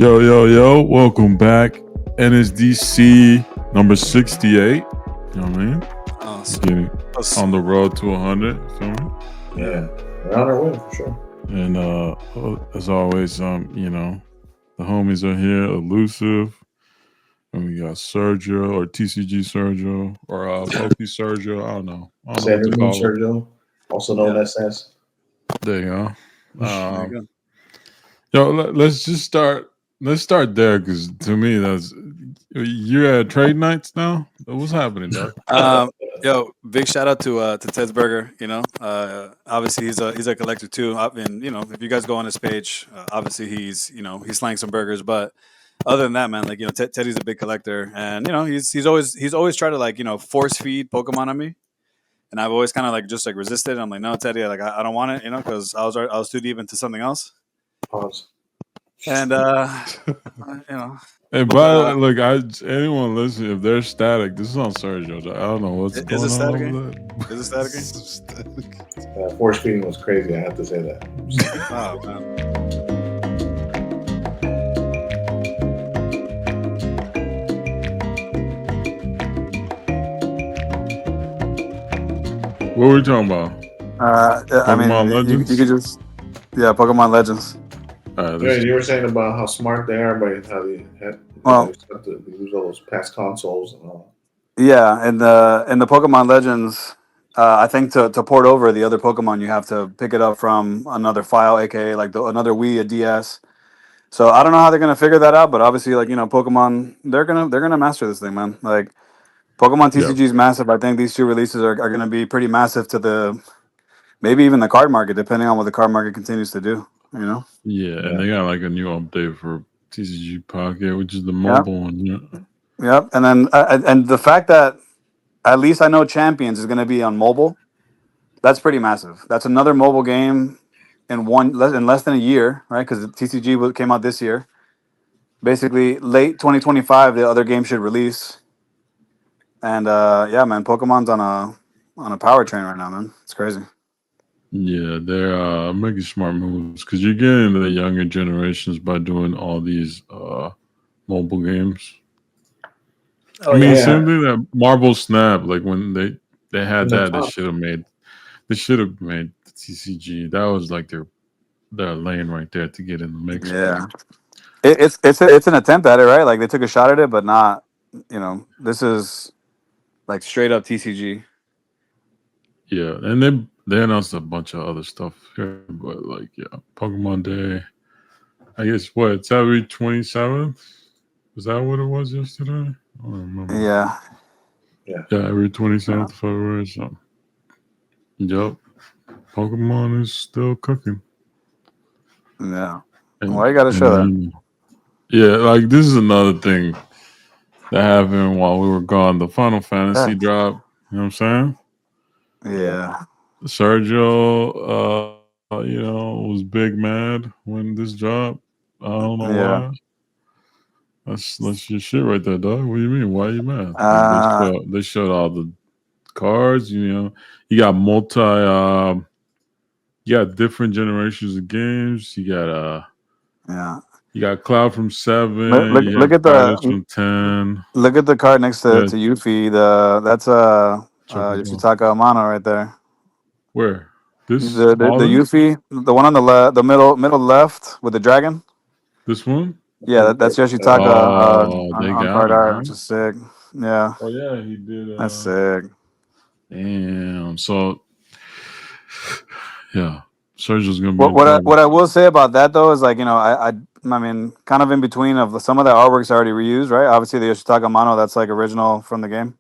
Yo, yo, yo, welcome back. NSDC number 68. You know what I mean? Awesome. On the road to 100. You feel me? Yeah, we're on our way for sure. And as always, the homies are here, Elusive. And we got Sergio or TCG Sergio or Pokey Sergio. I don't know. Sailor Moon Sergio, also known as. There you go. There you go. Yo, let's just start. Let's start there because to me, you're at trade nights now. What's happening, Doc? Yo, big shout out to Ted's Burger. Obviously he's a collector too. And if you guys go on his page, obviously he's slaying some burgers. But other than that, man, Teddy's a big collector, and he's always tried to force feed Pokemon on me. And I've always kind of just resisted. I'm like, no, Teddy, I don't want it, because I was too deep into something else. Pause. And Hey, by the way, look, anyone listening, if they're static, this is on Sergio. I don't know what's going on over there. Is it static? Force feeding was crazy. I have to say that. Oh man. What were we talking about? Pokemon Legends? You could just Pokemon Legends. You were saying about how smart they are, but how they have to use all those past consoles and all. Yeah, in the Pokemon Legends, I think to port over the other Pokemon, you have to pick it up from another file, aka another Wii, a DS. So I don't know how they're gonna figure that out, but obviously, Pokemon, they're gonna master this thing, man. Pokemon TCG is massive. I think these two releases are gonna be pretty massive to maybe even the card market, depending on what the card market continues to do. Yeah, and they got a new update for TCG Pocket, which is the mobile one. Yeah. Yep, and then and the fact that at least I know Champions is going to be on mobile, that's pretty massive. That's another mobile game in less than a year, right? Because the TCG came out this year. Basically, late 2025, the other game should release. And man, Pokemon's on a power train right now, man. It's crazy. Yeah, they're making smart moves because you're getting the younger generations by doing all these mobile games. Same thing that Marble Snap, when they had that, they should have made the TCG. That was their lane right there to get in the mix. Yeah, it's an attempt at it, right? They took a shot at it, but not. This is straight up TCG. Yeah, and they announced a bunch of other stuff here, but Pokemon Day. I guess it's every 27th. Is that what it was yesterday? I don't remember. Yeah, every 27th of February. So, yep, Pokemon is still cooking. Yeah, why you gotta show that? Yeah, this is another thing that happened while we were gone. The Final Fantasy drop. You know what I'm saying? Yeah. Sergio, was big mad when this dropped. I don't know why. That's your shit right there, dog. What do you mean? Why are you mad? They showed all the cards. You got you got different generations of games. You got you got Cloud from 7. Look at from 10. Look at the card next to Yuffie. That's Yoshitaka Amano right there. Where? This the Yuffie, the one on the middle left with the dragon. This one? Yeah, that's Yoshitaka on card art, which is sick. Yeah. Oh yeah, he did. That's sick. Damn. So yeah, Sergio's gonna be. What I will say about that though is I mean, kind of in between of some of the artwork's already reused, right? Obviously the Yoshitaka Amano, that's original from the game.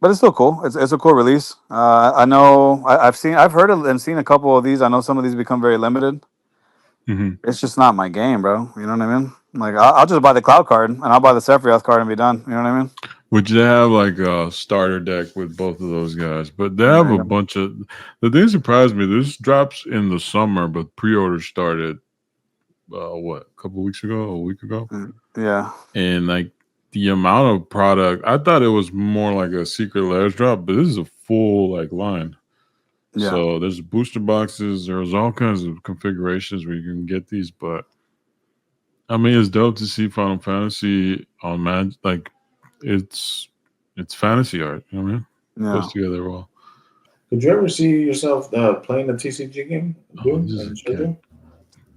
But it's still cool. It's a cool release. I know I've heard and seen a couple of these. I know some of these become very limited. Mm-hmm. It's just not my game, bro. You know what I mean? I'll just buy the Cloud card and I'll buy the Sephiroth card and be done. You know what I mean? Would you have a starter deck with both of those guys? But they have a bunch of. The thing surprised me. This drops in the summer, but pre-order started. A couple weeks ago, a week ago. Yeah. And the amount of product, I thought it was more like a Secret Lairs drop, but this is a full line. Yeah. So there's booster boxes. There's all kinds of configurations where you can get these, but I mean, it's dope to see Final Fantasy on like it's it's fantasy art. You know what I mean? Goes Yeah. together well. Could you ever see yourself playing a TCG game, Oh, dude, this is and again.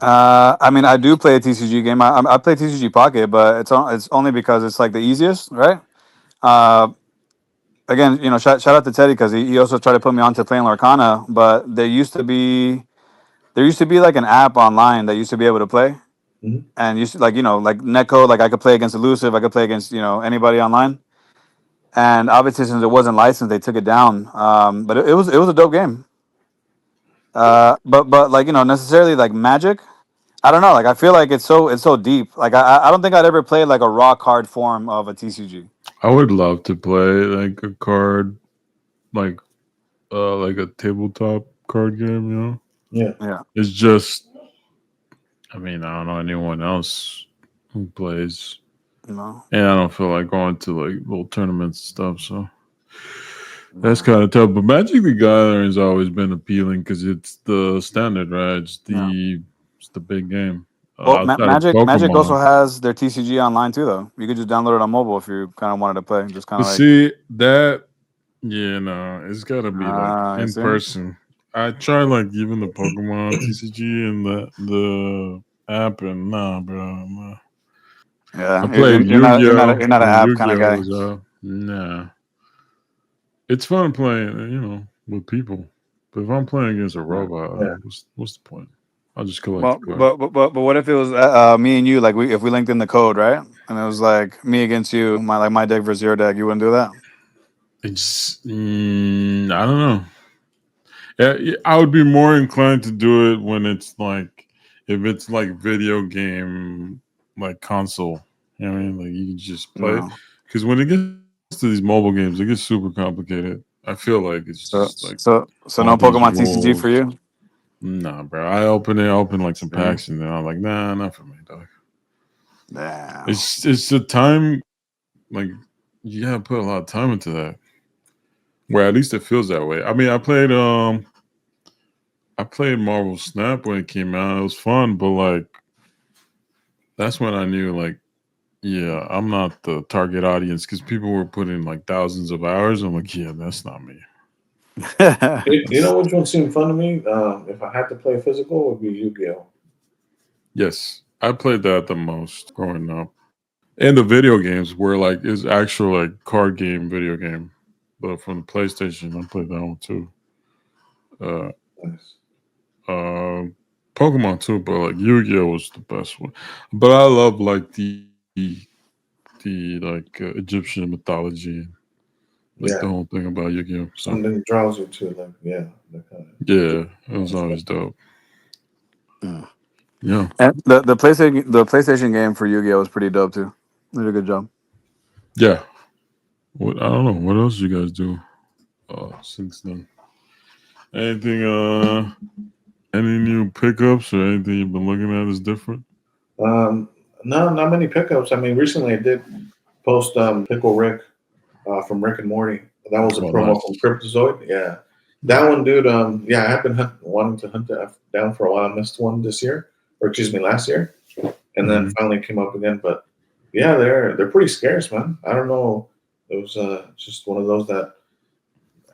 Sergio? I mean, I do play a TCG game. I play TCG Pocket, but it's only because it's like the easiest, right? Uh, Again, shout out to Teddy because he also tried to put me onto playing Lorcana, but there used to be like an app online that used to be able to play, Hmm. and used to, like like netcode, like I could play against Elusive, I could play against anybody online, and obviously since it wasn't licensed, they took it down. But it was a dope game. But like necessarily like Magic, I don't know. Like I feel like it's so deep. Like I don't think I'd ever play like a raw card form of a TCG. I would love to play like a card, like like a tabletop card game. Yeah. Yeah, It's just, I mean, I don't know anyone else who plays, you know. and I don't feel like going to like little tournaments and stuff. So that's Yeah, kind of tough. But Magic the Gathering has always been appealing because it's the standard, right? yeah. It's the big game Well, outside of Magic also Pokemon. has their TCG online too, though. You could just download it on mobile if you kind of wanted to play. Just kind But of like, see that, yeah, no, it's got to be like you in see? person. I tried like even the Pokemon TCG and the app, and nah, bro. Nah. I Yeah, played you're not you're not Yu-Gi-Oh you're not an when app kind of Yu-Gi-Oh guy. was out. Nah, it's fun playing, with people. But if I'm playing against a Yeah. robot, Yeah. what's the point? I'll just collect Well, the card. but what if it was me and you? Like if we linked in the code, right? And it was like me against you, my deck versus your deck. You wouldn't do that. I don't know. Yeah, I would be more inclined to do it when it's like if it's like video game like console. You know what I mean? Like you can just play No. because when it gets to these mobile games, it gets super complicated. I feel like it's just like So all no these Pokemon TCG rules. for you. Nah, bro. I open like some See? packs and then I'm like, nah, not for me, dog. Damn. It's the time like you gotta put a lot of time into that. Where at least it feels that way. I mean, I played Marvel Snap when it came out. It was fun, but like that's when I knew like, yeah, I'm not the target audience because people were putting like thousands of hours. I'm like, yeah, that's not me. You That's, know which one seemed fun to me? If I had to play physical, it would be Yu-Gi-Oh. yes, I played that the most growing up. And the video games were like is actual like card game video game. But from the PlayStation, I played that one too. Uh Nice. uh Pokemon too, but like Yu-Gi-Oh was the best one. But I love like the Egyptian mythology, like the Yeah. whole thing about Yu-Gi-Oh. So Something draws you to like that kind yeah, it was of stuff. always dope. Mm. Yeah, And the PlayStation game for Yu-Gi-Oh was pretty dope too. They did a good job. yeah. What I don't know. What else you guys do since then? Anything? Any new pickups or anything you've been looking at is different? Um, no, not many pickups. I mean, recently I did post Pickle Rick from Rick and Morty. That was a Oh, promo from nice. Cryptozoid. Yeah, that one, dude. Yeah, I have been wanting to hunt that down for a while. I missed one this year, or excuse me, last year, and then Hmm. finally came up again. But yeah, they're pretty scarce, man. I don't know. It was just one of those that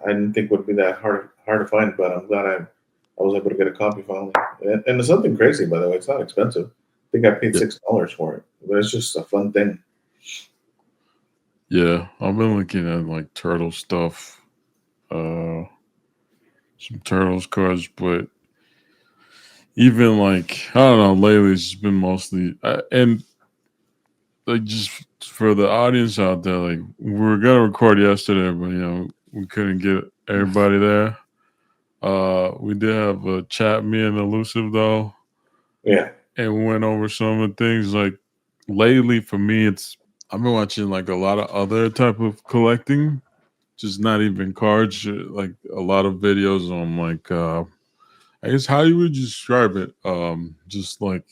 I didn't think would be that hard to find, but I'm glad I was able to get a copy finally. And it's something crazy, by the way. It's not expensive. I think I paid Yeah, $6 for it, but it's just a fun thing. yeah. I've been looking at like turtle stuff, uh, some turtles cards, but even like I don't know. Lately, it's just been mostly and like just for the audience out there, like we were gonna record yesterday, but we couldn't get everybody there. We did have a chat, me and Elusive though, Yeah, and we went over some of the things. Like lately, for me, it's I've been watching like a lot of other type of collecting, just not even cards. Like a lot of videos on like I guess how you would describe it. Just like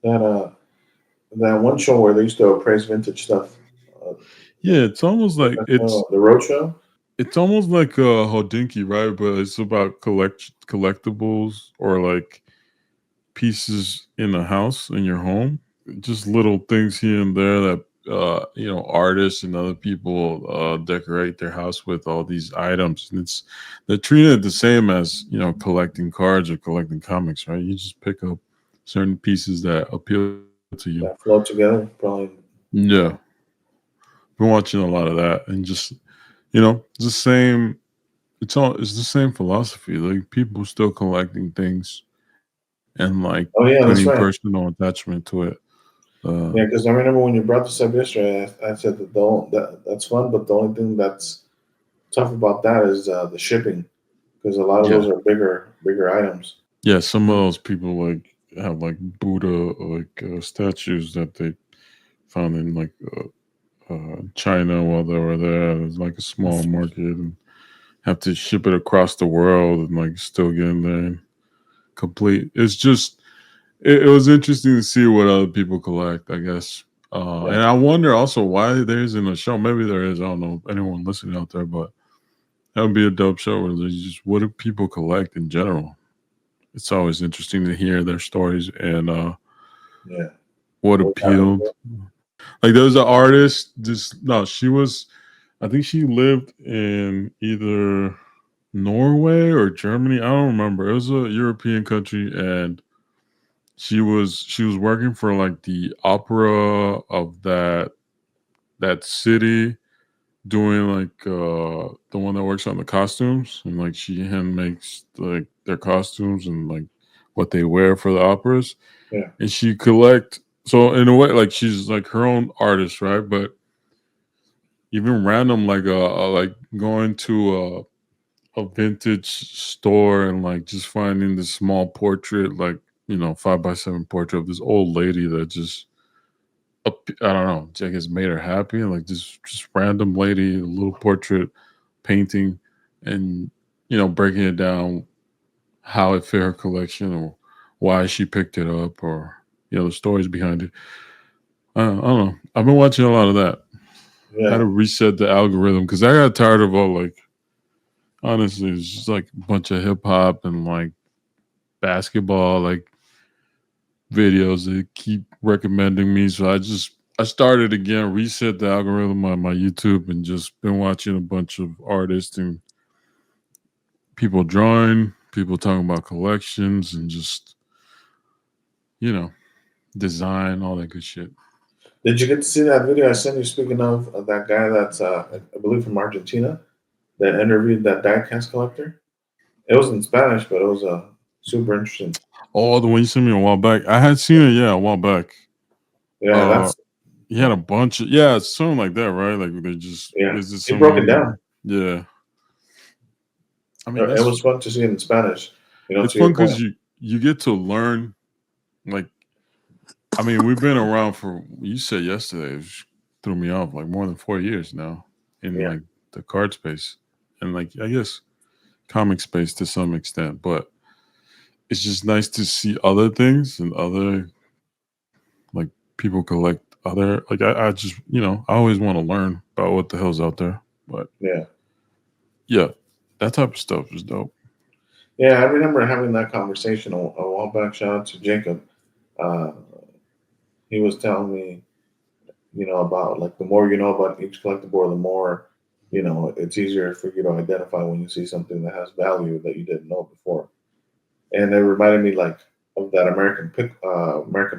that that one show where they used to appraise vintage stuff. Uh, yeah, it's almost like the road show. it's almost like Hodinky, right? But it's about collectibles or like pieces in the house in your home, just little things here and there that artists and other people decorate their house with all these items, and they're treated the same as collecting cards or collecting comics, right? You just pick up certain pieces that appeal to you. That flow together, probably. Yeah, been watching a lot of that, and just it's the same. It's the same philosophy. Like people still collecting things and like Oh yeah, that's putting right. personal attachment to it. Uh, Yeah, because I remember when you brought this up yesterday, I said that that's fun, but the only thing that's tough about that is the shipping, because a lot of yeah, those are bigger items. yeah. Some of those people like have like Buddha like statues that they found in like China while they were there. It's like a small market and have to ship it across the world and like still get in there and complete. It's just it was interesting to see what other people collect, I guess. Yeah, And I wonder also why there isn't a show. Maybe there is. I don't know anyone listening out there, but that would be a dope show where there's just what do people collect in general. It's always interesting to hear their stories and yeah. what What got appealed. into it? Like there was an artist. Just no, she was. I think she lived in either Norway or Germany. I don't remember. It was a European country, and she was working for like the opera of that city, doing like the one that works on the costumes, and like she hand makes like their costumes and like what they wear for the operas, Yeah, and she collect. So in a way, like she's like her own artist, right? But even random like going to a vintage store and like just finding this small portrait, like 5x7 portrait of this old lady that just I don't know, I guess made her happy, and like just random lady, a little portrait painting, and breaking it down how it fit her collection or why she picked it up, or the stories behind it. I don't know. I've been watching a lot of that. I had yeah. to reset the algorithm because I got tired of all like honestly, it's just like a bunch of hip hop and like basketball like videos that keep recommending me. So I started again, reset the algorithm on my YouTube, and just been watching a bunch of artists and people drawing, people talking about collections, and just you know design, all that good shit. Did you get to see that video I sent you? Speaking of that guy that's I believe from Argentina that interviewed that diecast collector. It was in Spanish, but it was super interesting. Oh, the one you sent me a while back. I had seen it, yeah, a while back. Yeah, Uh, that's he had a bunch of yeah, it's something like that, right? Like they just yeah. is it He broke it someone? down. Yeah, I mean It that's was fun to see it in Spanish. it's To your fun because point. you get to learn. Like, I mean, we've been around for you said yesterday, which threw me off, like more than 4 years now in Yeah, like the card space, and like I guess comic space to some extent, but it's just nice to see other things and other like people collect other like I just I always want to learn about what the hell's out there, but yeah, yeah, that type of stuff is dope. yeah. I remember having that conversation a while back. Shout out to Jacob. Uh, he was telling me, about like the more you know about each collectible, the more, it's easier for you to identify when you see something that has value that you didn't know before. And it reminded me like of that American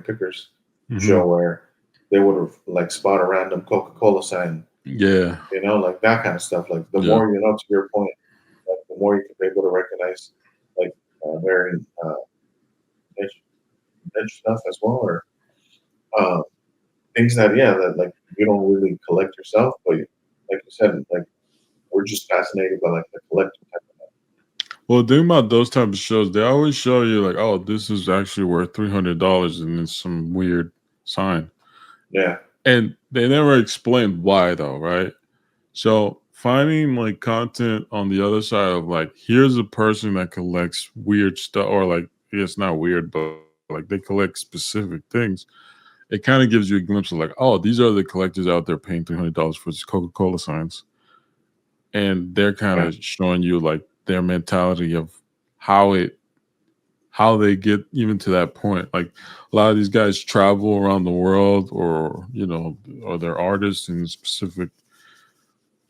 Pickers Hmm. show where they would have like spot a random Coca-Cola sign, Yeah, like that kind of stuff. Like the yeah, more you know, to your point, like the more you can be able to recognize like very niche, niche stuff as well, or uh, things that that like you don't really collect yourself, but like you said, like we're just fascinated by like the collecting type of well, the thing about those type of shows, they always show you like, oh, this is actually worth $300, and it's some weird sign, yeah, and they never explain why though, right? So finding like content on the other side of like, here's a person that collects weird stuff, or like it's not weird, but like they collect specific things. It kind of gives you a glimpse of like, oh, these are the collectors out there paying $300 for these Coca-Cola signs, and they're kind yeah, of showing you like their mentality of how it how they get even to that point. Like a lot of these guys travel around the world, or or they're artists in a specific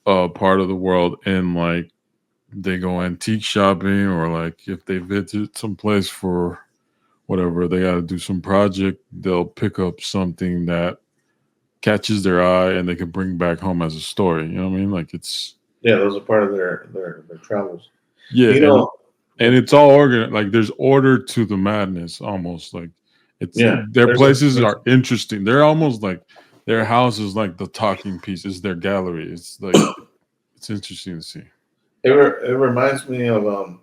part of the world, and like they go antique shopping, or like if they visit some place for whatever, they got to do some project, they'll pick up something that catches their eye and they can bring back home as a story. You know what I mean? Like it's Yeah, those are part of their travels. yeah, You know, and it's all organized. Like there's order to the madness, almost like it's yeah, their there's a places are interesting. They're almost like their house is like the talking piece. It's their gallery. It's like it's interesting to see. it reminds me of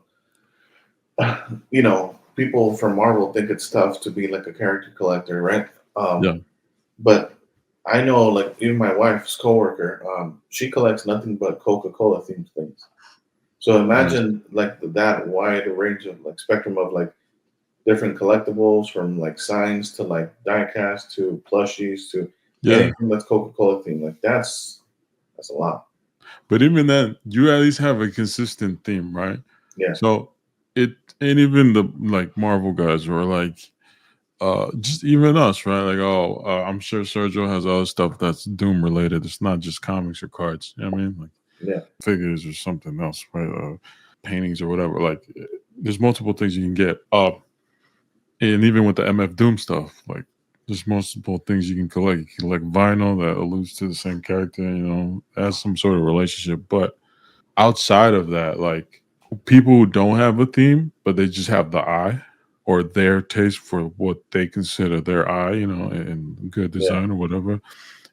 people from Marvel think it's tough to be like a character collector, right? Yeah, But I know, like, even my wife's coworker, she collects nothing but Coca-Cola themed things. So nice. imagine like that wide range of like spectrum of like different collectibles, from like signs to like diecast to plushies to Yeah, anything that's Coca-Cola themed. Like that's a lot. but even then, you at least have a consistent theme, right? Yeah, So it and even the like Marvel guys were like just even us, right? Like, oh, I'm sure Sergio has other stuff that's Doom related. It's not just comics or cards. You know what I mean? Like yeah, figures or something else, right? Paintings or whatever. Like, there's multiple things you can get. And even with the MF Doom stuff, like, there's multiple things you can collect. You can collect vinyl that alludes to the same character. Has some sort of relationship. But outside of that, like people who don't have a theme, but they just have the eye or their taste for what they consider their eye, and good yeah. design or whatever,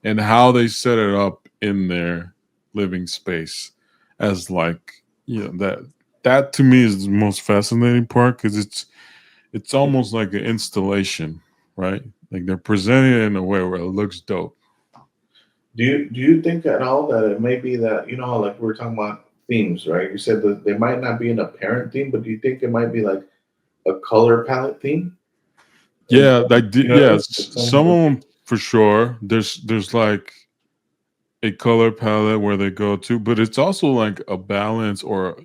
and how they set it up in their living space as like, that to me is the most fascinating part, because it's almost like an installation, right? Like they're presenting it in a way where it looks dope. Do you think at all that it may be that, like we were talking about themes, right? You said that they might not be an apparent theme, but do you think it might be like a color palette theme? And Yeah, like you know what I yeah, mean? Like some some, of them for sure. There's like a color palette where they go to, but it's also like a balance, or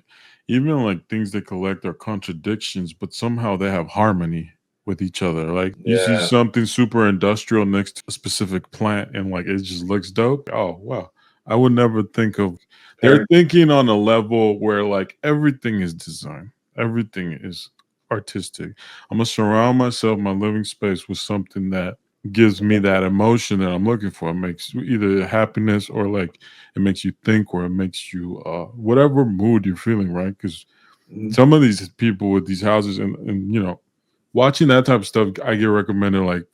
even like things they collect are contradictions, but somehow they have harmony with each other. Like you see yeah, something super industrial next to a specific plant and like it just looks dope. Oh wow. I would never think of they're parent. thinking on a level where like everything is design. Everything is artistic. I'm gonna surround myself, my living space, with something that gives me that emotion that I'm looking for. It makes either happiness, or like it makes you think, or it makes you whatever mood you're feeling, right? Because Mhm. some of these people with these houses, and watching that type of stuff, I get recommended like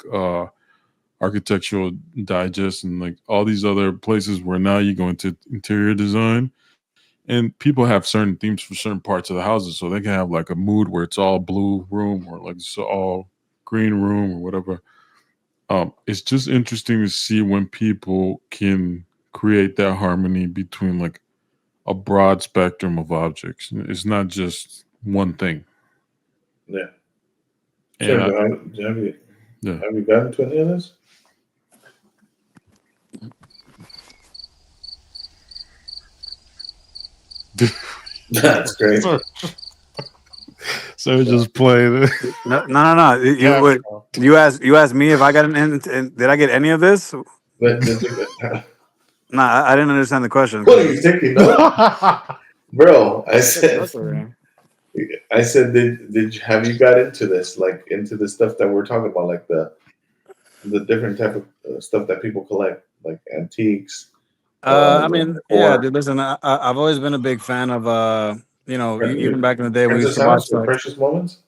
Architectural Digest and like all these other places where now you go into interior design, and people have certain themes for certain parts of the houses, so they can have like a mood where it's all blue room, or like it's all green room, or whatever. It's just interesting to see when people can create that harmony between like a broad spectrum of objects. It's not just one thing. Yeah. And Sergio, have you yeah, have you gotten to any of this? That's great. so, so just playing it. No, no, no, no. You Cap. would. You asked me if I got did I get any of this? But did you, No, I didn't understand the question what are you because taking notes, bro? I said, notes over have you got into this, like into the stuff that we're talking about, like the different type of stuff that people collect, like antiques, I mean, yeah, or dude. Listen, I've always been a big fan of even back in the day we used Princess to House watch or like Precious Moments.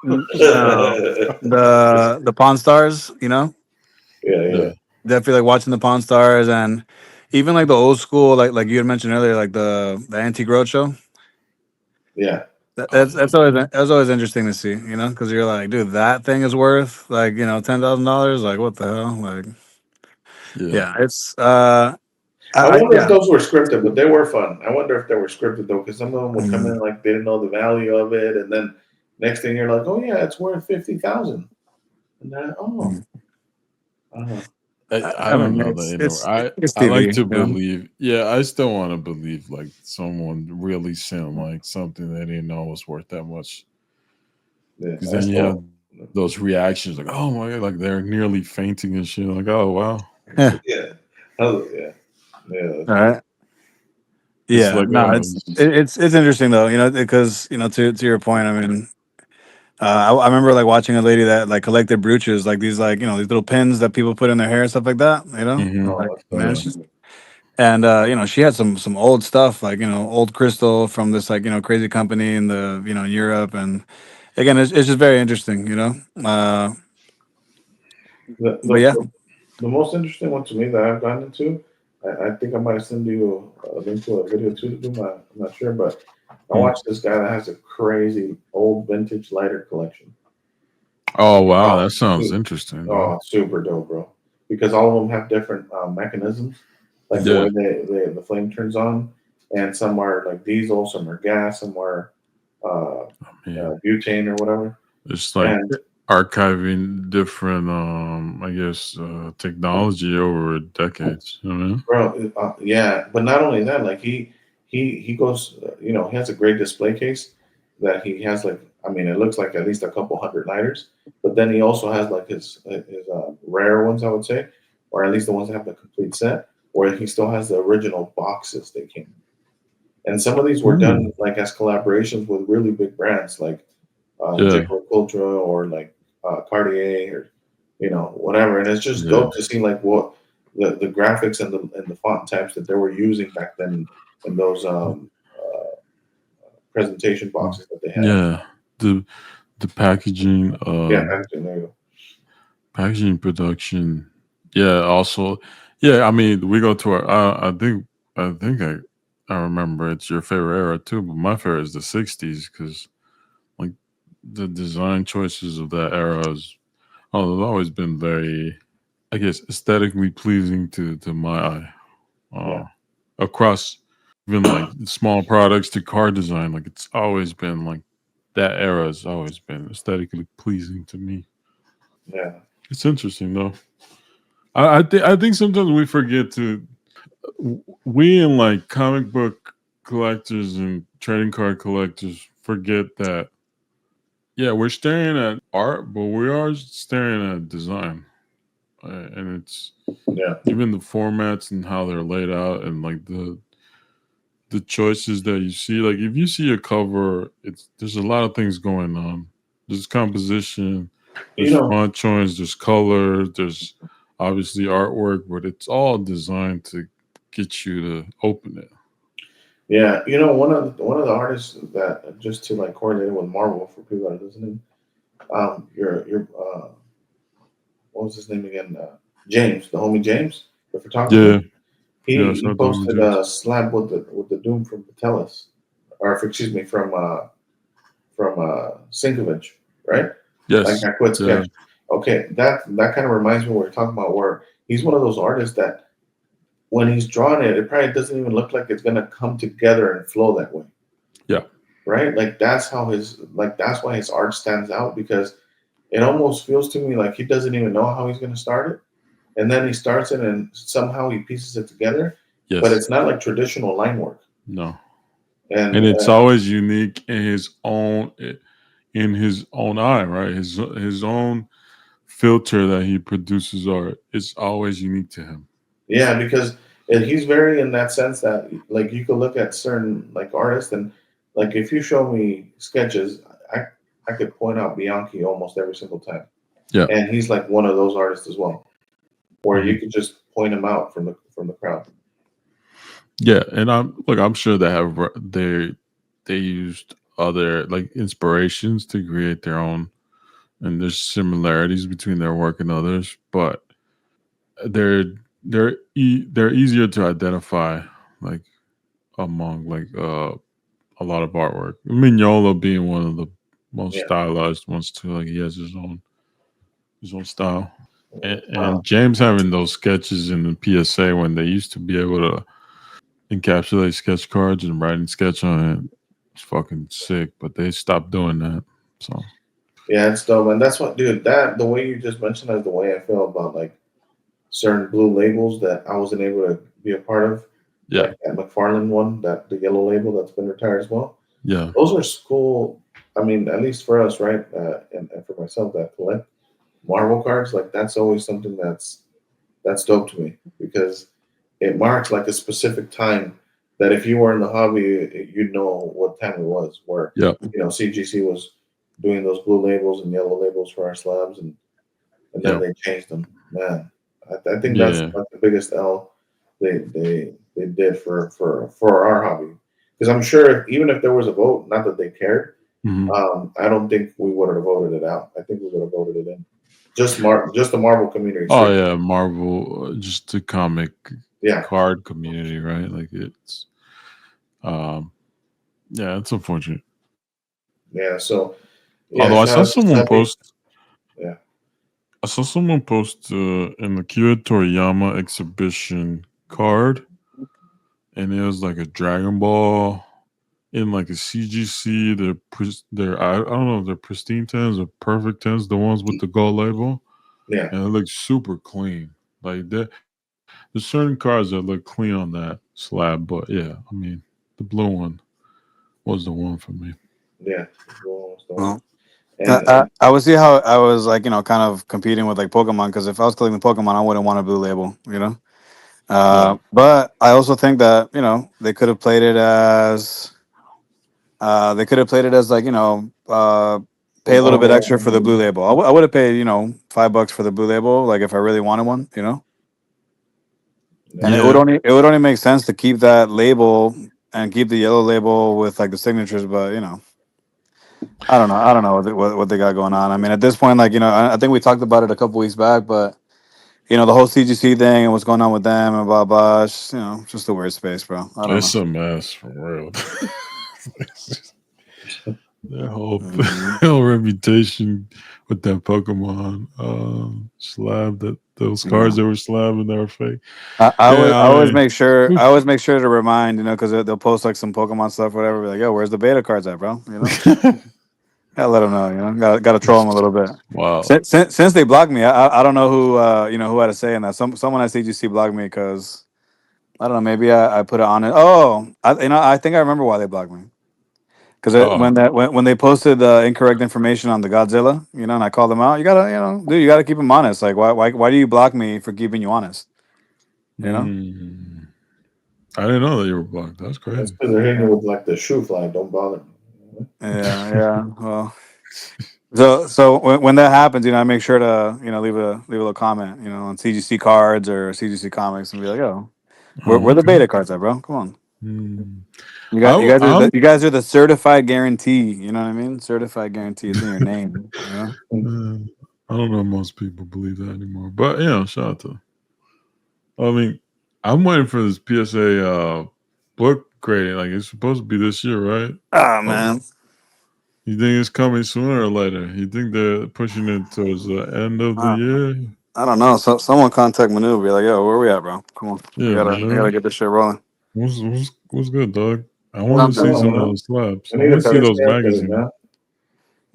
no the Pawn Stars. Yeah, yeah, yeah, Definitely like watching the Pawn Stars, and even like the old school, like you had mentioned earlier, like the Antique Roadshow. yeah. That's always interesting to see, because you're like, dude, that thing is worth like $10,000. Like, what the hell? Like, yeah, yeah, it's I wonder if yeah. those were scripted, but they were fun. I wonder if they were scripted though, because some of them would come Mhm. in like they didn't know the value of it, and then next thing you're like, oh yeah, it's worth 50,000, and then oh, Mhm. I don't know. I I don't mean, know that it's anymore. it's I it's I like TV, to believe. Yeah, I still want to believe like someone really sent like something they didn't know was worth that much. Yeah, because I then you have still. those reactions like, oh my god, like they're nearly fainting and shit. Like, oh wow, Yeah. Yeah. Yeah. Yeah. All right. it's Yeah. like No, it's interesting though. Because to your point. I mean, I remember like watching a lady that like collected brooches, like these like these little pins that people put in their hair and stuff like that. Oh, Like that's oh man, yeah, it's just and she had some old stuff like old crystal from this like crazy company in the in Europe, and again it's just very interesting. the, But the, yeah. the, the most interesting one to me that I've gotten into. I think I might send you a link to a video too. I'm not sure, but I mm. watched this guy that has a crazy old vintage lighter collection. Oh wow, Oh, that sounds su- interesting though. oh, super dope, bro. Because all of them have different mechanisms, like the Yeah, way the flame turns on, and some are like diesel, some are gas, some are uh, yeah, butane or whatever. it's like And archiving different, I guess, technology over decades. You know? bro, yeah, but not only that, like he goes, he has a great display case that he has like, I mean, it looks like at least a couple hundred lighters, but then he also has like his rare ones, I would say, or at least the ones that have the complete set, where he still has the original boxes they came in. And some of these were Ooh, done like as collaborations with really big brands like yeah, J. Cultura or like Cartier or whatever. And it's just yeah, dope to see like what the graphics and the font types that they were using back then in those presentation boxes that they had. yeah. The the packaging, Yeah, packaging. There you go. packaging production. Yeah, also, yeah. I mean, we go to our. I remember it's your favorite era too, but my favorite is the '60s because like the design choices of that era is oh, they've always been very, I guess, aesthetically pleasing to my eye. Yeah, Across even like small products to car design, like it's always been like that era has always been aesthetically pleasing to me. yeah. It's interesting though. I think sometimes we forget to we in like comic book collectors and trading card collectors forget that yeah we're staring at art but we are staring at design and it's Yeah. even the formats and how they're laid out and like the choices that you see. Like if you see a cover, it's there's a lot of things going on. There's composition, You there's know, font choice, there's color, there's obviously artwork, but it's all designed to get you to open it. yeah. One of the artists that just to like correlate it with Marvel for people that are listening. Your what was his name again? James, the homie James, the photographer. Yeah, yeah. He Shout out to Homie posted James. a slab with the Doom from Patelis, or excuse me, from Sinkovich, right? Like Yes, that quick yeah, sketch. Okay, that kind of reminds me of what we're talking about, where he's one of those artists that when he's drawing it, it probably doesn't even look like it's gonna come together and flow that way, yeah, right? Like that's why his art stands out because it almost feels to me like he doesn't even know how he's gonna start it, and then he starts it and somehow he pieces it together, but yes, it's not like traditional line work. no, And and it's always unique in his own eye, right? His own filter that he produces art. It's always unique to him. yeah, because he's very in that sense that like you could look at certain like artists and like if you show me sketches, I I could point out Bianchi almost every single time, Yeah. and he's like one of those artists as well, where you Mhm. could just point him out from the crowd. Yeah, and I'm sure they used other like inspirations to create their own, and there's similarities between their work and others, but they're they're easier to identify like among like a lot of artwork. Mignola being one of the most Yeah, stylized ones too. Like he has his own style, wow. and James having those sketches in the PSA when they used to be able to encapsulate sketch cards and writing sketch on it. It's fucking sick, but they stopped doing that. So Yeah, it's dope, and that's what, dude. That the way you just mentioned is the way I feel about like certain blue labels that I wasn't able to be a part of, yeah, like that McFarlane one, that the yellow label that's been retired as well. yeah, Those are cool. I mean, at least for us, right? And for myself that collect Marvel cards, like that's always something that's dope to me because it marks like a specific time that if you were in the hobby, you'd know what time it was. Where Yeah, CGC was doing those blue labels and yellow labels for our slabs, and then yeah, they changed them. Man, I think that's yeah. like the biggest L they did for our hobby. Because I'm sure even if there was a vote, not that they cared, Mhm. I don't think we would have voted it out. I think we would have voted it in. Just the Marvel community, Oh strictly. yeah, Marvel, just the comic Yeah, card community, right? Like um, yeah, it's unfortunate. yeah. So yeah, Although shout out to Sebby. Yeah, I saw someone post an Akira Toriyama exhibition card, and it was like a Dragon Ball in like a CGC. They're I don't know if they're pristine tens or perfect tens, the ones with the gold label, yeah, and it looks super clean. Like there's certain cards that look clean on that slab, but yeah, I mean the blue one was the one for me. yeah. The one. Well, And I would see how I was like, kind of competing with like Pokemon, because if I was collecting Pokemon, I wouldn't want a blue label, Yeah, But I also think that they could have played it as like pay a little bit extra for the blue label. I would have paid $5 for the blue label, like if I really wanted one. And yeah, it would only make sense to keep that label and keep the yellow label with like the signatures, but I don't know what they got going on. I mean, at this point, like I think we talked about it a couple weeks back, but the whole CGC thing and what's going on with them and blah blah. It's, just a weird space, bro. I don't know. it's a mess for real. It's just- their whole Mhm. their whole reputation with that Pokemon slab, that those cards Yeah. that were slab and they were fake. I always Yeah, I I always mean, make sure I always make sure to remind, because they'll post like some Pokemon stuff, whatever. Be like, yo, where's the beta cards at, bro? Gotta let them know. Gotta troll them a little bit. wow. Since they blocked me, I don't know who had a say in that. Someone at CGC blocked me because I don't know. Maybe I put it on it. Oh, I think I remember why they blocked me. Because Oh, when they posted the incorrect information on the Godzilla, and I called them out, dude, you gotta keep them honest. Like, why do you block me for keeping you honest? You know? mm, I didn't know that you were blocked. That's that's crazy. because they're hitting you Yeah, with like the shoe fly. Don't bother me. yeah, yeah. Well, so when that happens, I make sure to leave a little comment, on CGC cards or CGC comics, and be like, yo, Oh, where the okay. beta cards at, bro? Come on. Mm. You got you guys are the I'm you guys are the certified guarantee. You know what I mean? Certified guarantee. It's in your name. You know. uh, I don't know if most people believe that anymore, but shout out to. I mean, I'm waiting for this PSA book grading. Like it's supposed to be this year, right? Oh Oh, man. you think it's coming sooner or later? You think they're pushing it towards the end of the Uh, year? I don't know. So someone contact Manu. Be like, yo, where we at, bro? Come on. I Yeah, gotta I gotta man. get this shit rolling. What's good, dog? I What's want to going see Um, on, some of man? those slabs. I I need a want to see PSA those update, magazines. man.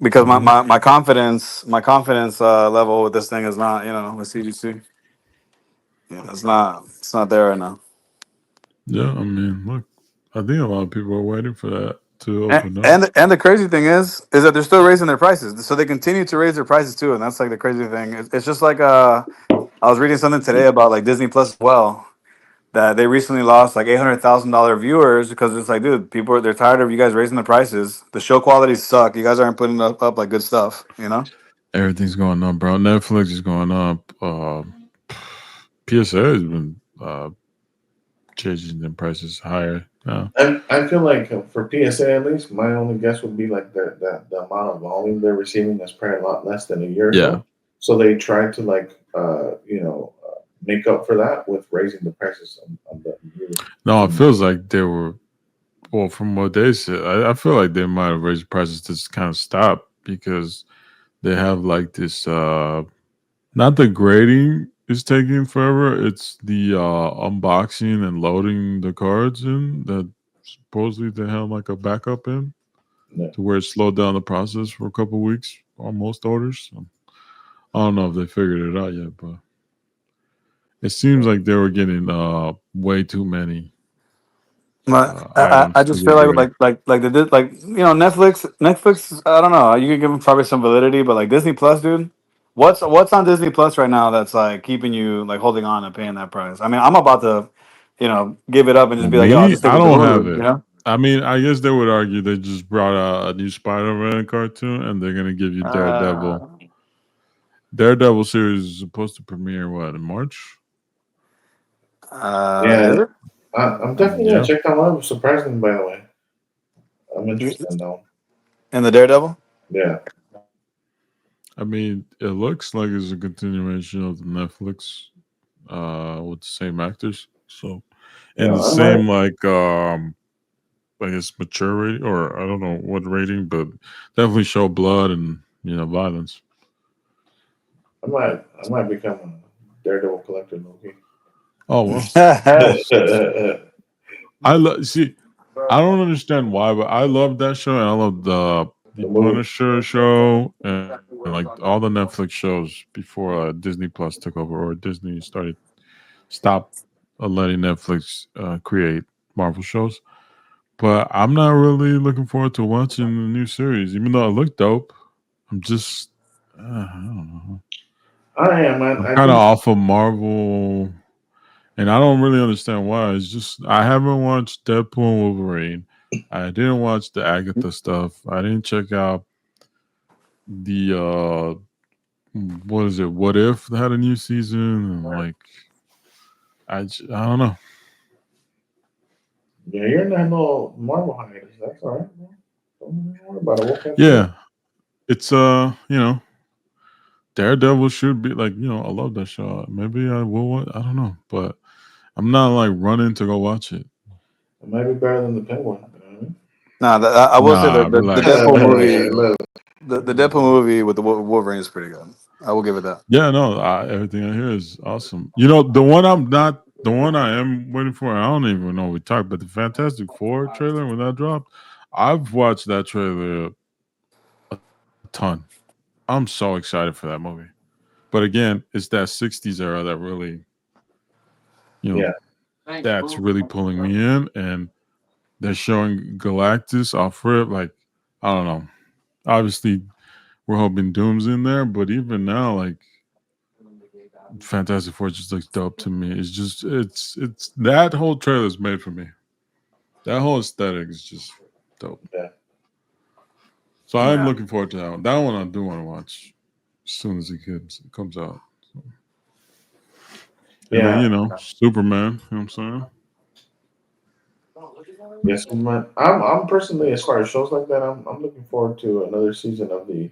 because my, Mhm. my, my confidence level with this thing is not, with CGC. Yeah, it's not there right now. Yeah, I mean, look, I think a lot of people are waiting for that to And open up. and and the crazy thing is that they're still raising their prices. So they continue to raise their prices too, and that's like the crazy thing. It's just like I was reading something today about like Disney Plus as well, that they recently lost like $800,000 viewers because it's like, dude, they're tired of you guys raising the prices. The show qualities suck. You guys aren't putting up like good stuff. Everything's going up, bro. Netflix is going up. PSA has been changing the prices higher now. I feel like for PSA at least, my only guess would be like the amount of volume they're receiving is probably a lot less than a year Yeah. ago. So they tried to like make up for that with raising the prices on the new. No, it feels like they were. Well, from what they said, I feel like they might have raised prices to kind of stop because they have like this. Not the grading is taking forever. It's the unboxing and loading the cards in that supposedly they have like a backup in Yeah. to where it slowed down the process for a couple weeks on most orders. So I don't know if they figured it out yet, but it seems like they were getting way too many. I items to just get feel ready. like they did like Netflix. I don't know. You can give them probably some validity, but like Disney Plus, dude. What's on Disney Plus right now that's like keeping you like holding on and paying that price? I mean, I'm about to, give it up and just be like, yo, I'll Me, just stick I with the don't have Hulu. it. I mean, I guess they would argue they just brought out a new Spider-Man cartoon, and they're gonna give you Daredevil. Uh, Daredevil series is supposed to premiere what in March? Yeah, is it? I'm definitely gonna Yeah, check that one out. Surprisingly, by the way, I'm interested in that one. In the Daredevil? Yeah, I mean, it looks like it's a continuation of the Netflix, with the same actors. So, yeah, and the I might, same I guess mature rating, or I don't know what rating, but definitely show blood and violence. I might become a Daredevil collector, okay. Oh well, Yeah, see. I don't understand why, but I love that show, and I love the the movie. Punisher show, and like all the Netflix shows before Disney Plus took over, or Disney stopped letting Netflix create Marvel shows. But I'm not really looking forward to watching the new series, even though it looked dope. I'm just, I don't know. I am, man. I'm I kind of think off of Marvel, and I don't really understand why. It's just I haven't watched Deadpool and Wolverine. I didn't watch the Agatha stuff. I didn't check out the what is it? What if they had a new season? And like, I don't know. yeah, you're not no Marvel hiatus. That's all right, man. Don't worry about it. We'll catch you up. Yeah, it's Daredevil should be like I love that show. Maybe I will. I don't know, but I'm not like running to go watch it. It might be better than the Penguin. You know No, I will say Nah, that the what relax, Deadpool relax. I movie, mean? the Deadpool movie with the Wolverine is pretty good. I will give it that. Yeah, no, everything I hear is awesome. The one I am waiting for. I don't even know we talked, but the Fantastic Four trailer when that dropped, I've watched that trailer a ton. I'm so excited for that movie. But again, it's that '60s era that really, you know, Yeah, that's really pulling me in, and they're showing Galactus off rip. Like, I don't know. Obviously, we're hoping Doom's in there, but even now, like Fantastic Four just looks dope to me. It's just it's that whole trailer is made for me. That whole aesthetic is just dope. yeah, So I'm Yeah. looking forward to that one. That one I do want to watch as soon as it comes out. And then yeah. Superman. You know what I'm saying? Yes, man. I'm personally, as far as shows like that, I'm looking forward to another season of the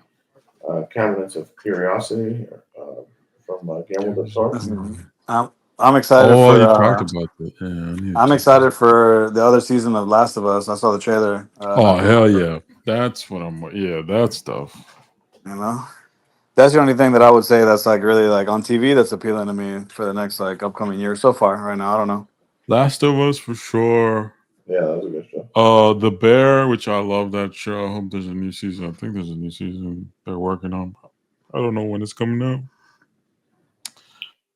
Cabinets of Curiosity from Guillermo del Toro. Mhm. I'm excited Oh, for you talked about that. Yeah, I need I'm to check that excited out. for the other season of Last of Us. I saw the trailer Oh not too long hell ago. yeah, that's what I'm. Yeah, that stuff. You know, that's the only thing that I would say that's like really like on TV that's appealing to me for the next like upcoming year so far. Right now, I don't know. Last of Us for sure. Yeah, that was a good show. The Bear, which I love that show. I hope there's a new season. I think there's a new season they're working on. I don't know when it's coming out.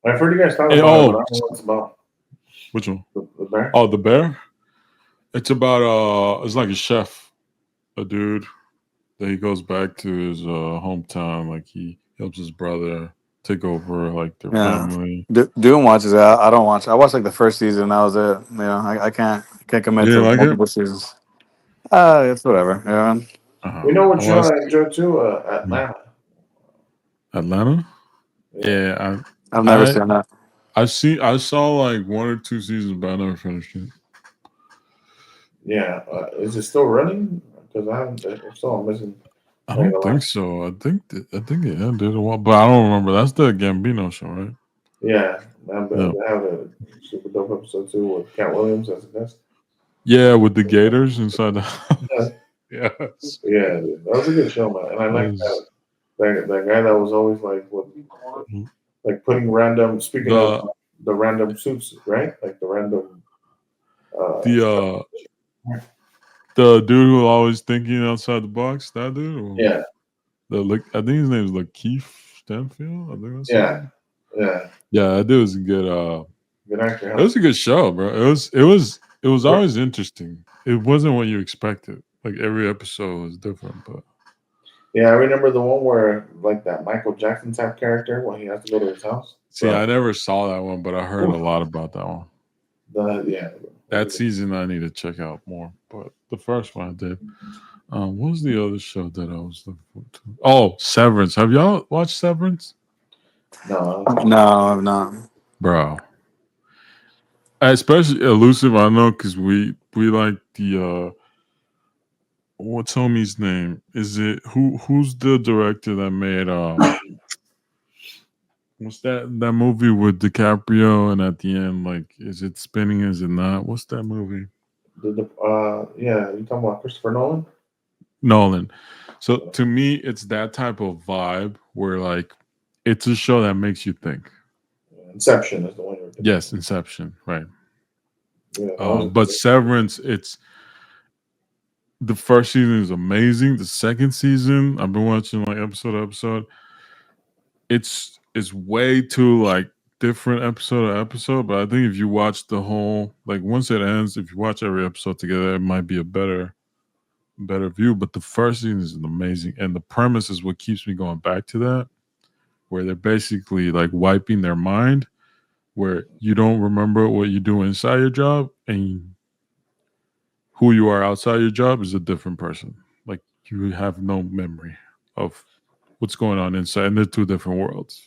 I've heard you guys talk Hey, about it, but I don't know what it's about. which one? The bear. Oh, The Bear. It's about it's like a chef, a dude that he goes back to his hometown. Like he helps his brother take over like their Yeah, family. Doom watches it. I don't watch. I watched like the first season. That was it. I can't You commit didn't to like it? multiple seasons. It's whatever. Yeah, man. You know what I show watched I enjoy too? Atlanta. Atlanta. Yeah, Yeah, I've never I seen that. I saw like one or two seasons, but I never finished it. yeah. Is it still running? Because I haven't. If so, I'm missing I like don't the think last. so. I think it ended a while, but I don't remember. That's the Gambino show, right? Yeah, Yeah, they have a super dope episode too with Cat Williams as a guest. yeah, with the Gators inside the Yeah, house. Yes, yeah, that was a good show, man. And I that like was that guy that was always like putting random. Speaking of the the random suits, right? Like the random. the the dude who always thinking outside the box. That dude, or Yeah, I think his name is Lakeith Stanfield. I think that's his yeah, name. yeah. Yeah, that dude was a good. Good actor, It huh? was a good show, bro. It was. It was always interesting. It wasn't what you expected. Like every episode was different, but Yeah, I remember the one where like that Michael Jackson type character when he has to go to his house. see, I Bro, never saw that one, but I heard a oof, lot about that one. yeah, That season I need to check out more, but the first one I did. What was the other show that I was looking forward to? Oh, Severance. Have y'all watched Severance, no, I don't think No, I'm not. bro? Especially Elusive. I know because we like the what's homie's name? Is it who's the director that made what's that movie with DiCaprio and at the end like is it spinning? Is it not? What's that movie? yeah, you talking about Christopher Nolan? Nolan. So to me, it's that type of vibe where like it's a show that makes you think. Inception is the one you were thinking. Yes, Inception, right? Yeah, that was But Severance, it's the first season is amazing. The second season, I've been watching like episode to episode. It's way too like different episode to episode. But I think if you watch the whole like once it ends, if you watch every episode together, it might be a better view. But the first season is amazing, and the premise is what keeps me going back to that, where they're basically like wiping their mind, where you don't remember what you do inside your job, and who you are outside your job is a different person. Like you have no memory of what's going on inside, and they're two different worlds.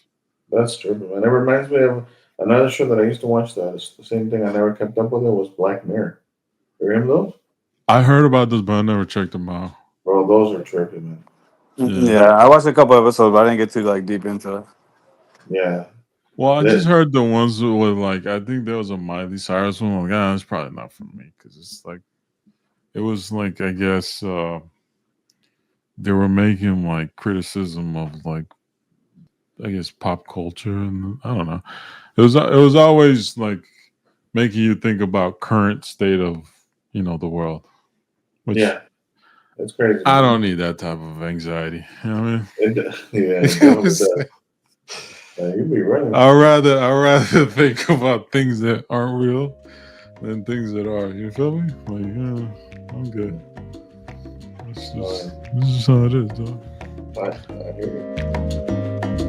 that's true, man. It reminds me of another show that I used to watch. That it's the same thing. I never kept up with it. Was Black Mirror. You remember those? I heard about this, but I never checked them out. Bro, those are trippy, man. Yeah. Yeah, I watched a couple episodes, but I didn't get too like deep into it. Yeah, Well, I just that, heard the ones with like I think there was a Miley Cyrus one. Like, it's probably not for me because it's like it was like I guess they were making like criticism of like I guess pop culture and I don't know. It was always like making you think about current state of the world, which yeah, it's crazy, I man. don't need that type of anxiety. You know what I mean? Yeah, it It definitely was- does. You be running. I rather think about things that aren't real than things that are. You feel me? Like, yeah, I'm good. This is how it is, dog. I hear you.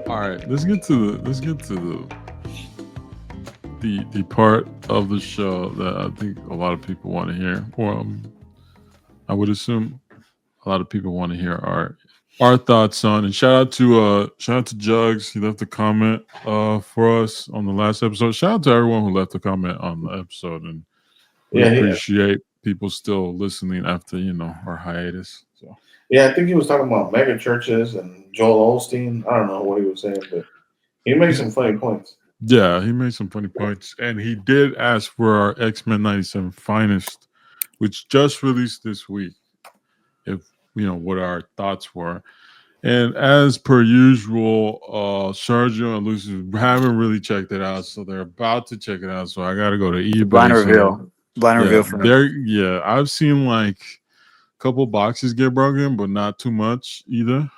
All right, let's get to the part of the show that I think a lot of people want to hear. Or I would assume a lot of people want to hear our thoughts on. And shout out to Jugs. He left a comment for us on the last episode. Shout out to everyone who left a comment on the episode, and we Yeah, appreciate people still listening after our hiatus. So yeah. I think he was talking about mega churches and Joel Osteen. I don't know what he was saying, but he made some funny points. yeah, he made some funny points, and he did ask for our X-Men '97 finest, which just released this week. If what our thoughts were. And as per usual, Sergio and Lucy haven't really checked it out, so they're about to check it out. So I got to go to Blind eBay. reveal. Blind reveal for me. I've seen like a couple boxes get broken, but not too much either.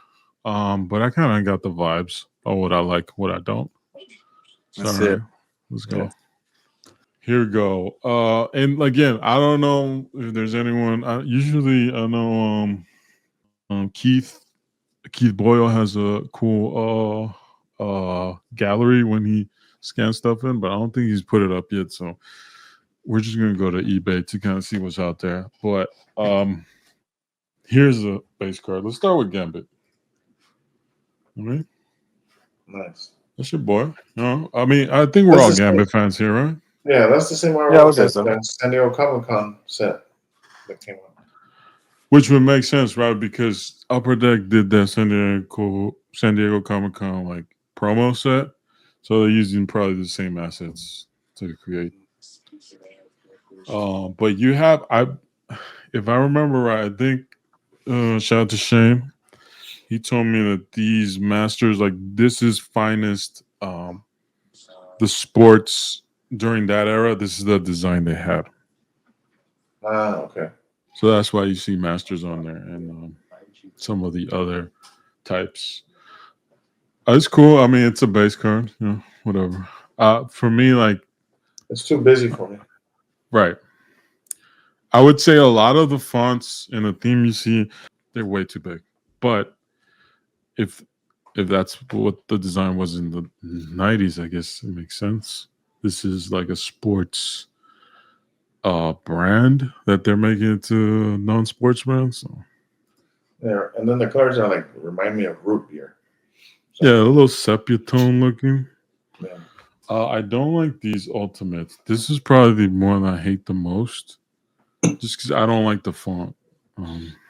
But I kind of got the vibes of what I like, what I don't. So, That's all right, it. let's go. Yeah. Here we go. And again, I don't know if there's anyone. Usually, I know Keith Boyle has a cool gallery when he scans stuff in, but I don't think he's put it up yet. So we're just gonna go to eBay to kind of see what's out there. But here's a base card. Let's start with Gambit. All right, Nice. that's your boy. No, I mean I think we're That's all the same. Gambit fans here, right? Yeah, that's the same Yeah, I artwork would say as so. that San Diego Comic Con set that came out. Which would make sense, right? Because Upper Deck did that San Diego Comic Con like promo set, so they're using probably the same assets to create. But you have if I remember right, I think shout out to Shane. He told me that these masters, like this is finest the sports during that era. This is the design they had. Ah, okay. So that's why you see masters on there. And some of the other types. It's cool. I mean, it's a base card, whatever. For me, like, It's too busy for me. right. I would say a lot of the fonts in the theme you see, they're way too big. But if that's what the design was in the 90s, I guess it makes sense. This is like a sports brand that they're making it to non-sports brands. So. Yeah, and then the colors are like remind me of root beer. Yeah, a little sepia tone looking. Yeah. I don't like these ultimates. This is probably the one I hate the most, just because I don't like the font.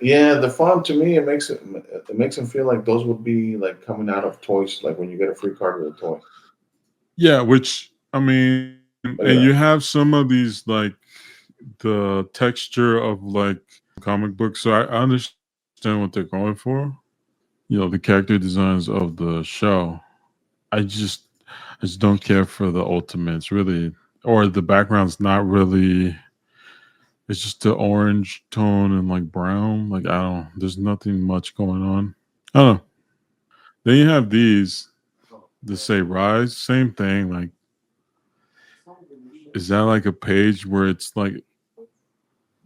Yeah, the font to me it makes them feel like those would be like coming out of toys, like when you get a free card with a toy. Yeah, which I mean, Look and at you that. have some of these like the texture of like comic books, so I understand what they're going for. The character designs of the show. I just I just don't care for the ultimates really, or the background's not really. It's just the orange tone and like brown. Like I don't. There's nothing much going on. I don't know. Then you have these that say rise. Same thing. Like, is that like a page where it's like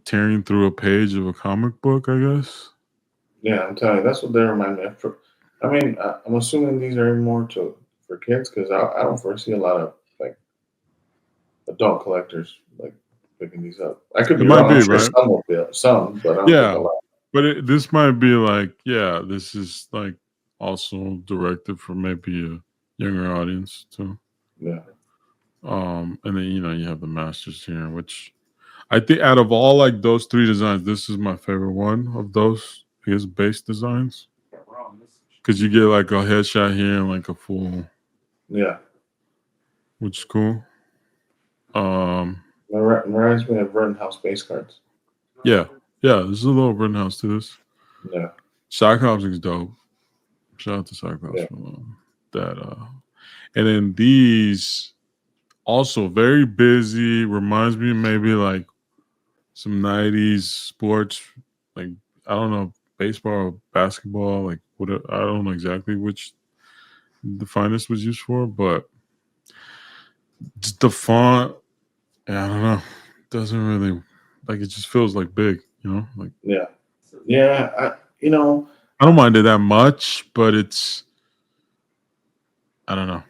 tearing through a page of a comic book? I guess. Yeah, I'm telling you, that's what they remind me of. I mean, I'm assuming these are more to for kids because I don't foresee a lot of like adult collectors like picking these up. I could It be might wrong. I'm be sure right. some will be some, but I don't think a Yeah, lot. but this might be like, yeah, this is like also directed for maybe a younger audience too. Yeah, And then you have the masters here, which I think out of all like those three designs, this is my favorite one of those. His base designs because you get like a headshot here and like a full, yeah. which is cool. Um, Reminds me of Rittenhouse base cards. yeah, yeah. There's a little Rittenhouse to this. Yeah, Cyclops is dope. Shout out to Cyclops yeah, for that. And then these also very busy. Reminds me maybe like some '90s sports, like I don't know, baseball or basketball, like whatever. I don't know exactly which the finest was used for, but just the font, I don't know, doesn't really like it. Just feels like big, like yeah, yeah. I don't mind it that much, but it's I don't know.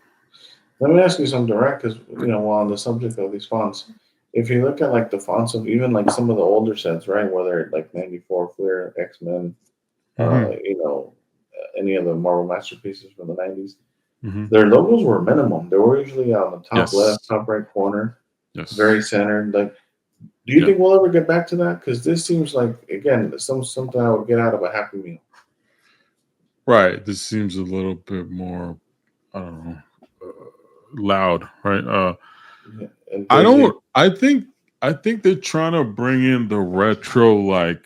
Let me ask you something direct, because while on the subject of these fonts, if you look at like the fonts of even like some of the older sets, right, whether like '94 Flair, X-Men, Hmm. any of the Marvel masterpieces from the '90s, Hmm. their logos were minimum. They were usually on the top Yes, left, top right corner, very yes, centered. Like, do you yeah, think we'll ever get back to that? Because this seems like again something I would get out of a Happy Meal. right. This seems a little bit more, I don't know, loud, right? Yeah. And I busy. don't. I think they're trying to bring in the retro, like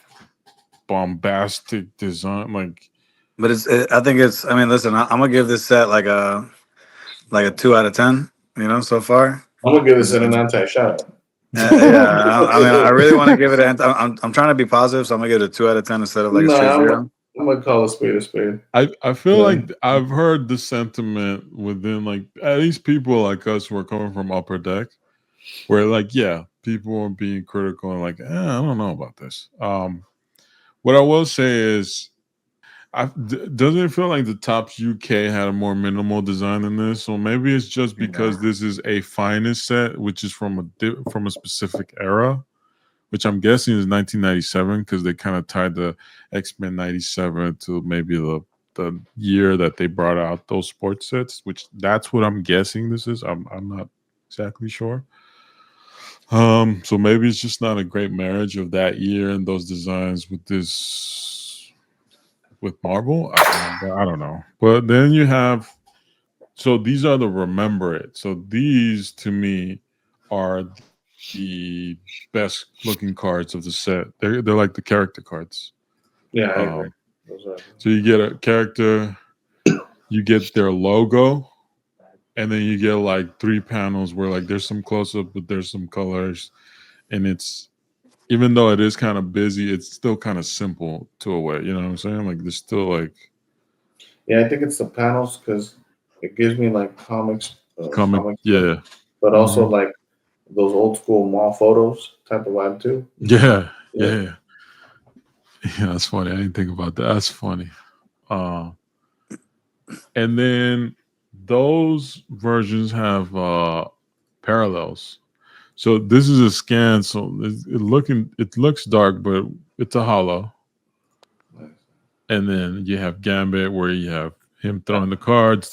bombastic design, like But I think it's. I mean, listen, I'm gonna give this set like a 2 out of 10. So far. I'm gonna give this an anti-shout out. Yeah, I mean, I really want to give it. I'm trying to be positive, so I'm gonna give it a 2 out of 10 instead of like a straight Nah, zero. I'm gonna call a spade a spade. I feel Yeah. like I've heard the sentiment within like at least people like us who are coming from upper deck, where like yeah, people are being critical and like I don't know about this. What I will say is doesn't it feel like the Tops UK had a more minimal design than this? So maybe it's just Yeah. because this is a finest set, which is from a specific era, which I'm guessing is 1997 because they kind of tied the X-Men 97 to maybe the year that they brought out those sports sets, which that's what I'm guessing this is. I'm not exactly sure. So maybe it's just not a great marriage of that year and those designs with this with Marvel. I don't know. But then you have so these are the remember it. So these to me are the best looking cards of the set. They're like the character cards. Yeah, I agree. Um, Those are, so you get a character, you get their logo, and then you get like three panels where like there's some close up, but there's some colors, and it's even though it is kind of busy, it's still kind of simple to a way. You know what I'm saying? Like there's still like Yeah, I think it's the panels because it gives me like comic. comics feel, Yeah. but also Hmm. like those old school mall photos type of vibe too. Yeah. Yeah, Yeah. Yeah. That's funny. I didn't think about that. That's funny. Uh, and then those versions have parallels. So this is a scan. So it looks dark, but it's a hollow. nice. And then you have Gambit where you have him throwing the cards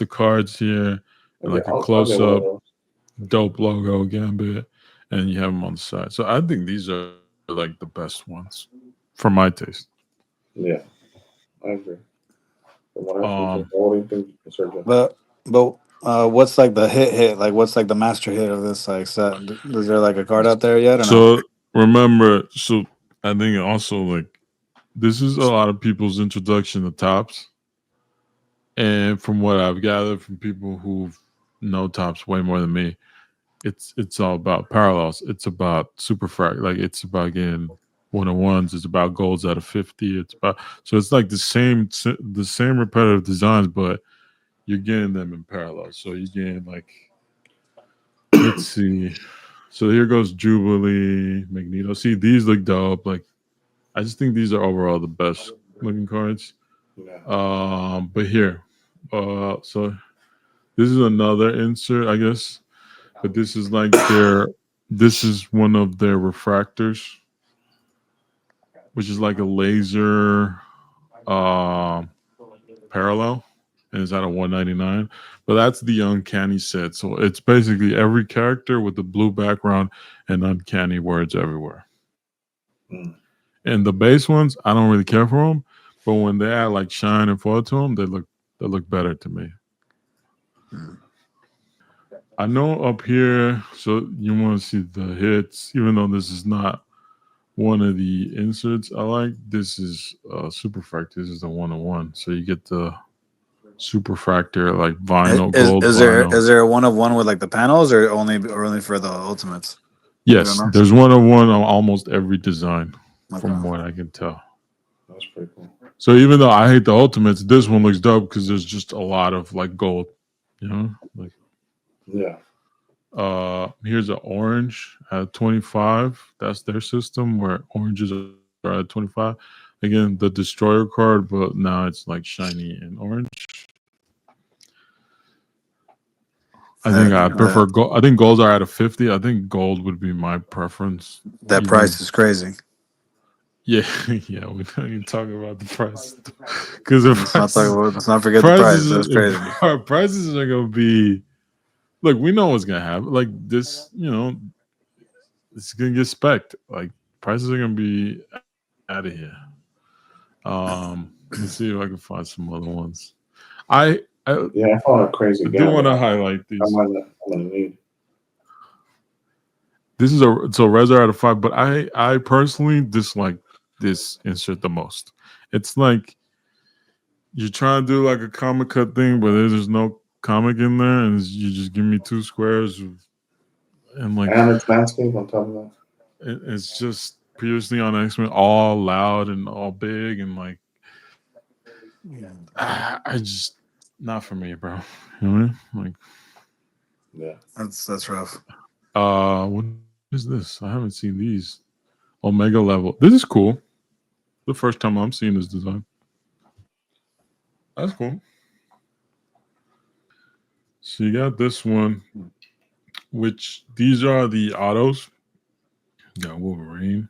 here, and Okay, like a I'll close get one of up, those. dope logo Gambit, and you have him on the side. So I think these are like the best ones for my taste. Yeah, I agree. From what I've seen so Um, far, what do you think, Sergio? But what's like the hit? Like what's like the master hit of this like set? Is there like a card out there yet or no? so remember, so I think also like this is a lot of people's introduction to tops, and from what I've gathered from people who know tops way more than me, it's all about parallels. It's about superfract. Like it's about getting 101s. It's about golds out of 50. It's about so it's like the same repetitive designs, but you're getting them in parallel. So you're getting like let's see. So here goes Jubilee, Magneto. See, these look dope. Like I just think these are overall the best looking cards. Yeah, But here, so this is another insert, I guess. But this is like their this is one of their refractors, which is like a laser um parallel, and it's at a 199. But that's the uncanny set. So it's basically every character with the blue background and uncanny words everywhere. mm. And the base ones, I don't really care for them, but when they add like shine and foil to them, they look better to me. Hmm. I know up here, so you want to see the hits, even though this is not one of the inserts I like. This is Superfract. This is the 101. So you get the Superfractor like vinyl, gold Is there vinyl. is there a one of one with like the panels or only for the ultimates? You don't Yes, know. there's 101 on almost every design, Okay. from what I can tell. That's pretty cool. So even though I hate the ultimates, this one looks dope because there's just a lot of like gold. You know, like Yeah, here's an orange at 25. That's their system where oranges are at 25. Again, the destroyer card, but now it's like shiny and orange. I think I That prefer gold. I think golds are at a 50. I think gold would be my preference. that Even price is crazy. yeah, yeah, we don't even talk about the price because the Let's not forget the price. That's crazy. prices are gonna be. Look, we know what's gonna happen. Like this, it's gonna get specced. Like prices are gonna be out of here. Let's see if I can find some other ones. I yeah. I found a crazy do want gambit. to highlight I these. might not, I'm gonna need. This is a so res are out of 5, but I personally dislike this insert the most. It's like you're trying to do like a comic cut thing, but there's no comic in there, and you just give me two squares, and like And it's landscape on top of that. it's just previously on X-Men, all loud and all big, and like I just not for me, bro. You know what I mean? Like, Yeah, That's rough. what is this? I haven't seen these. Omega level. This is cool. The first time I'm seeing this design. That's cool. So you got this one, which these are the autos. You got Wolverine.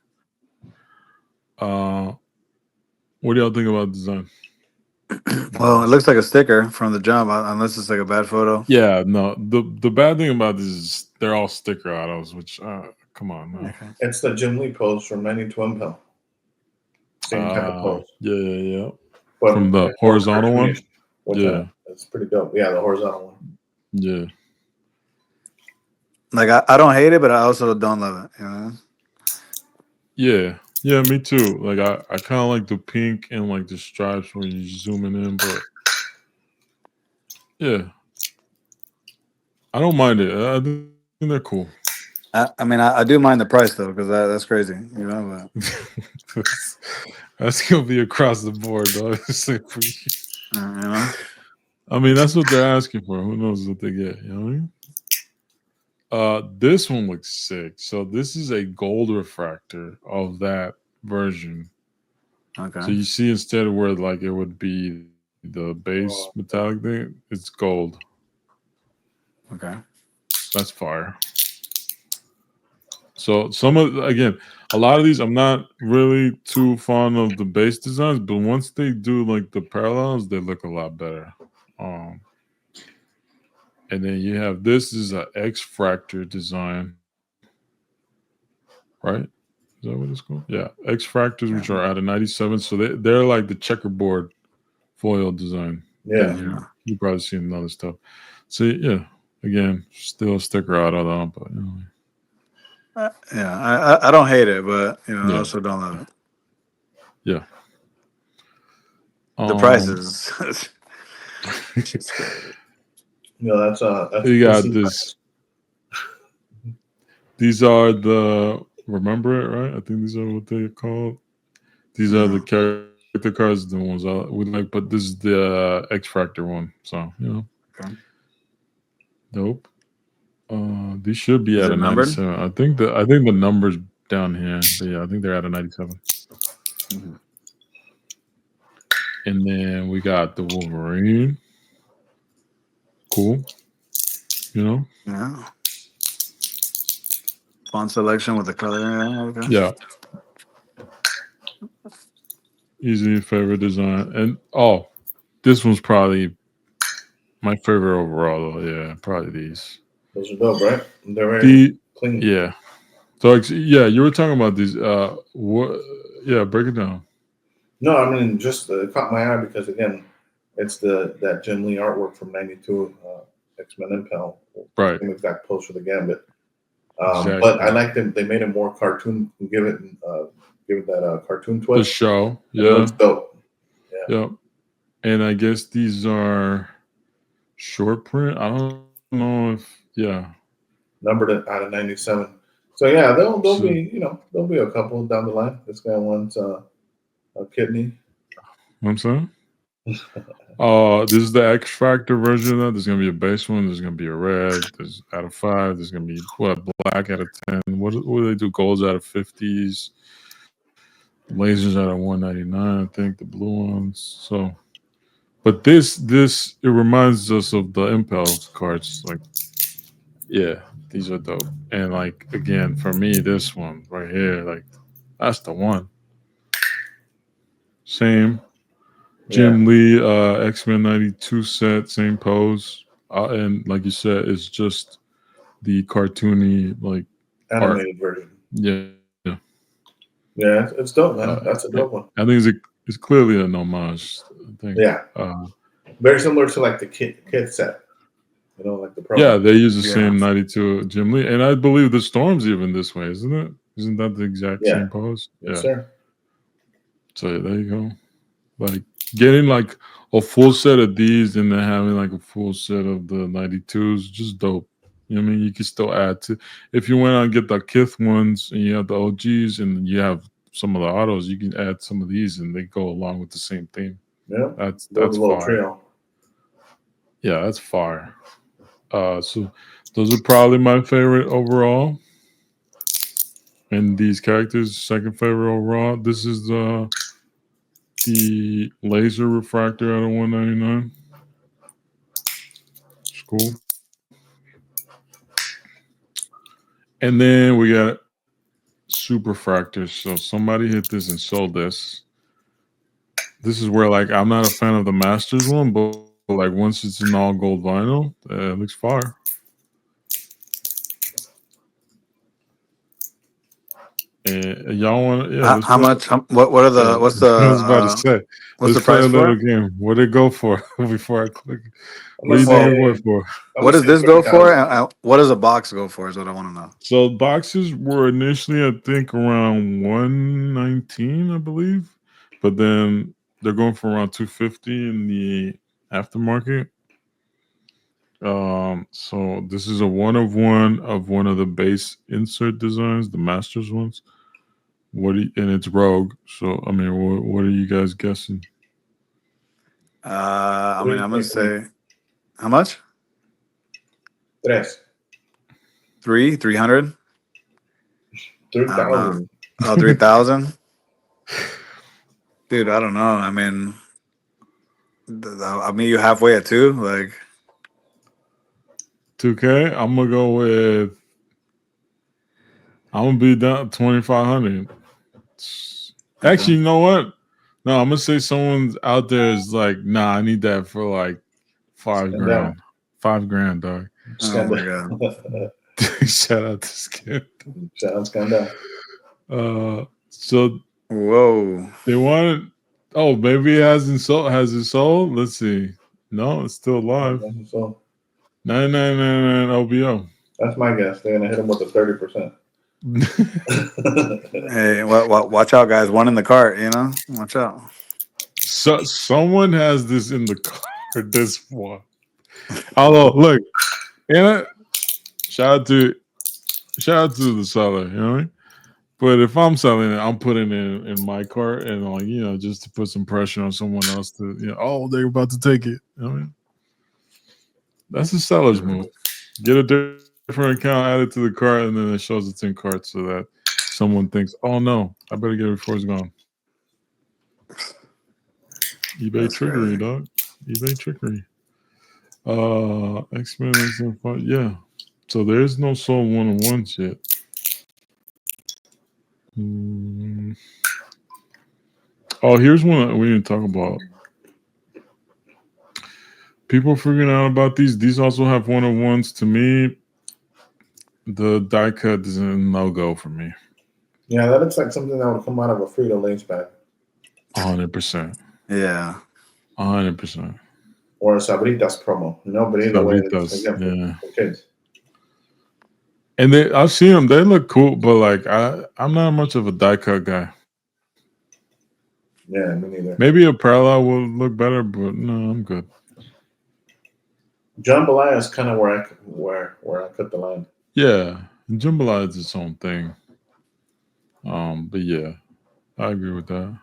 Uh, what do y'all think about the design? Well, it looks like a sticker from the jump, unless it's like a bad photo. Yeah, no. The bad thing about this is they're all sticker autos, which come on now. Okay. it's the Jim Lee pose from Manny Twin Pill. Same type of pose, Yeah, yeah, yeah. From but the it's more horizontal one. cartoonish, which Yeah, it's pretty dope. Yeah, the horizontal one. yeah, Like I don't hate it, but I also don't love it. yeah, yeah. Me too. Like I kind of like the pink and like the stripes when you're zooming in, but yeah, I don't mind it. I think they're cool. I mean, I do mind the price though, because that's crazy, you know. But That's gonna be across the board, dog. you know, I mean, that's what they're asking for. Who knows what they get? You know what I mean? This one looks sick. So this is a gold refractor of that version. okay, So you see, instead of where like it would be the base metallic thing, it's gold. okay. That's fire. So some of again, a lot of these I'm not really too fond of the base designs, but once they do like the parallels, they look a lot better. Um, and then you have this is a X Fractor design, right? Is that what it's called? Yeah, X Fractors, which are out of 97. So they're like the checkerboard foil design. Yeah. You probably seen other stuff. So yeah, again, still sticker out of them, but you know. Yeah, I don't hate it, but you know, I Yeah. also don't love it. Yeah. The price is. That's you got PC this. These are the remember it, right? I think these are what they're called. These are the character cards, the ones we like, but this is the X Fractor one. So you know, Okay. dope. These should be Is at it a numbered? 97. I think the numbers down here, but yeah, I think they're at a 97. Mm-hmm. And then we got the Wolverine. Cool. You know? Yeah. Font selection with the color. Okay. Yeah. Easy favorite design. And this one's probably my favorite overall though. Yeah, probably these. Those are dope, right? They're very clean. Yeah. So yeah, you were talking about these. What? Yeah, break it down. No, I mean just it caught my eye because again, it's that Jim Lee artwork from '92, X-Men Impel, Right. same exact pose for the Gambit. Exactly. But I like them. They made it more cartoon. Give it that cartoon twist. The show. It looks dope. Yeah. And I guess these are short print. I don't know if numbered out of 97. So yeah, they'll be there'll be a couple down the line. This guy wants a kidney. What I'm saying. This is the X Factor version of that. There's gonna be a base one. There's gonna be a red. There's out of 5. There's gonna be black out of 10. What do they do? Golds out of 50s. Lasers out of 199. I think the blue ones. So, but this it reminds us of the Impel cards. Like, yeah, these are dope. And like again, for me, this one right here, like that's the one. Same. Jim Lee, X-Men 92 set, same pose. And like you said, it's just the cartoony, like animated version. Yeah. Yeah, it's dope, man. That's a dope one. I think it's clearly an homage thing. Yeah. Very similar to like the kit set. You know, like the Pro. Yeah, they use the same 92 Jim Lee. And I believe the Storm's even this way, isn't it? Isn't that the exact same pose? Yes, sir. So there you go. Like getting like a full set of these and then having like a full set of the 92s, just dope. You know what I mean? You can still add to if you went out and get the Kith ones and you have the OGs and you have some of the autos, you can add some of these and they go along with the same theme. Yeah. That's a little fire. Trio. Yeah, that's fire. So those are probably my favorite overall. And these characters, second favorite overall. This is the laser refractor out of 199. It's cool. And then we got super fractors. So somebody hit this and sold this. This is where like I'm not a fan of the Masters one, but like once it's in all gold vinyl, it looks fire. And y'all want How much? What are the? What's the? I was about to say. What's Let's the price play a for? little game. What did it go for before I click? What do you think it went for? What does this go for? And what does a box go for? Is what I want to know. So boxes were initially, I think, around 119, I believe, but then they're going for around 250 in the aftermarket. So this is a one of one of the base insert designs, the Masters ones. And it's Rogue. So I mean, what are you guys guessing? I mean, I'm gonna 3.3. say how much? 3. 300. I don't know. 3,000. Oh, 3,000. Dude, I don't know. I mean, I'll meet you halfway at 2. Like, 2K. I'm gonna go with. I'm gonna be down 2,500. Actually, you know what? No, I'm gonna say someone's out there is like, nah, I need that for like $5 grand. $5 grand, dog. oh my god. Shout out to Skip. Shout out Scandal. So Whoa. they wanted. Oh, maybe it hasn't sold. Has it sold? Let's see. No, it's still live. So 9999 LBO. that's my guess. They're gonna hit him with a 30%. Hey, watch out, guys. One in the cart. You know, watch out. So someone has this in the car. This one. Although, look, shout out to the seller. You know what I mean? But if I'm selling it, I'm putting it in my cart and like just to put some pressure on someone else to oh, they're about to take it. You know what I mean? That's a seller's move. Get a different account, add it to the cart, and then it shows it's in cart so that someone thinks, oh no, I better get it before it's gone. eBay That's trickery, crazy. dog. eBay trickery. X-Men is in fun. Yeah. So there's no sold one-on-ones yet. Oh, here's one we didn't talk about. People figuring out about these. These also have one-on-ones. To me, the die cut is a no-go for me. Yeah, that looks like something that would come out of a Frito-Lay's bag. 100%. Yeah. 100%. Or a Sabritas promo. But either way, it's again for kids. And I've seen them. They look cool, but like I'm not much of a die cut guy. Yeah, me neither. Maybe a parallel will look better, but no, I'm good. Jambalaya is kind of where I cut the line. Yeah, Jambalaya is its own thing. But yeah, I agree with that.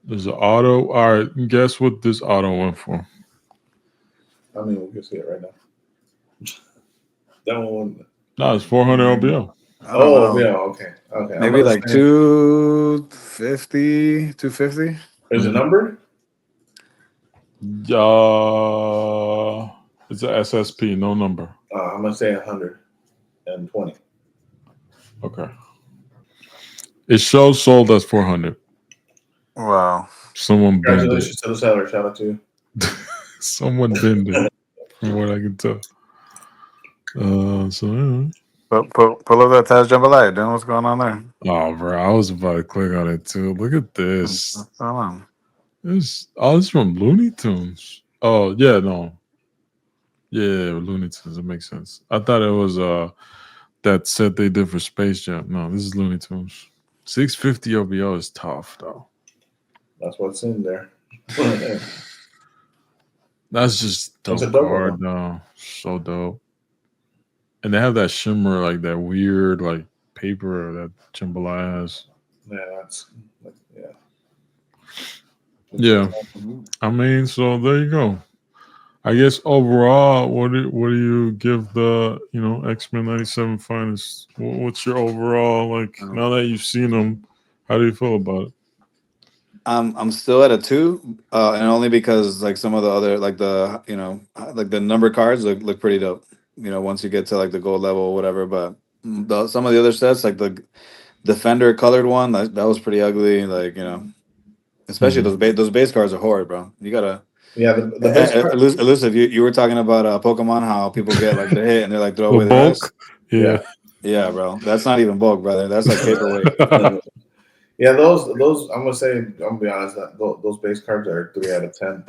There's an auto. All right, guess what this auto went for? I mean, we can see it right now. That one. No, it's 400 LBO. Oh, yeah, okay. Maybe like 250, 250. Is it numbered? It's a SSP, no number. I'm gonna say 120. Okay. It shows sold as 400. Wow. Someone binned Congratulations it. to the seller. Shout out to you. Someone binned it, from what I can tell. So anyway. Pull up that Taz Jambalaya, dude. What's going on there? Oh, bro, I was about to click on it too. Look at this. What's going on? This is from Looney Tunes. Oh yeah, no. Yeah, Looney Tunes. It makes sense. I thought it was that set they did for Space Jam. No, this is Looney Tunes. 650 OBO is tough though. That's what's in there. That's just dope card though. So dope. And they have that shimmer, like that weird like paper that Jambalaya has. Yeah, Yeah. I mean, so there you go. I guess overall, what do you give the X-Men 97 finest? What's your overall like now that you've seen them? How do you feel about it? I'm still at a 2, and only because like some of the other like the like the number cards look pretty dope. Once you get to like the gold level or whatever, but some of the other sets like the Defender colored one that was pretty ugly. Like especially those base cards are horrid, bro. You gotta. Yeah, the base card. Elusive, you were talking about Pokemon, how people get like the hit and they're like throw away the rest. Yeah, bro. That's not even bulk, brother. That's like paperweight. Yeah, those I'm gonna say, I'm gonna be honest, that those base cards are 3 out of 10.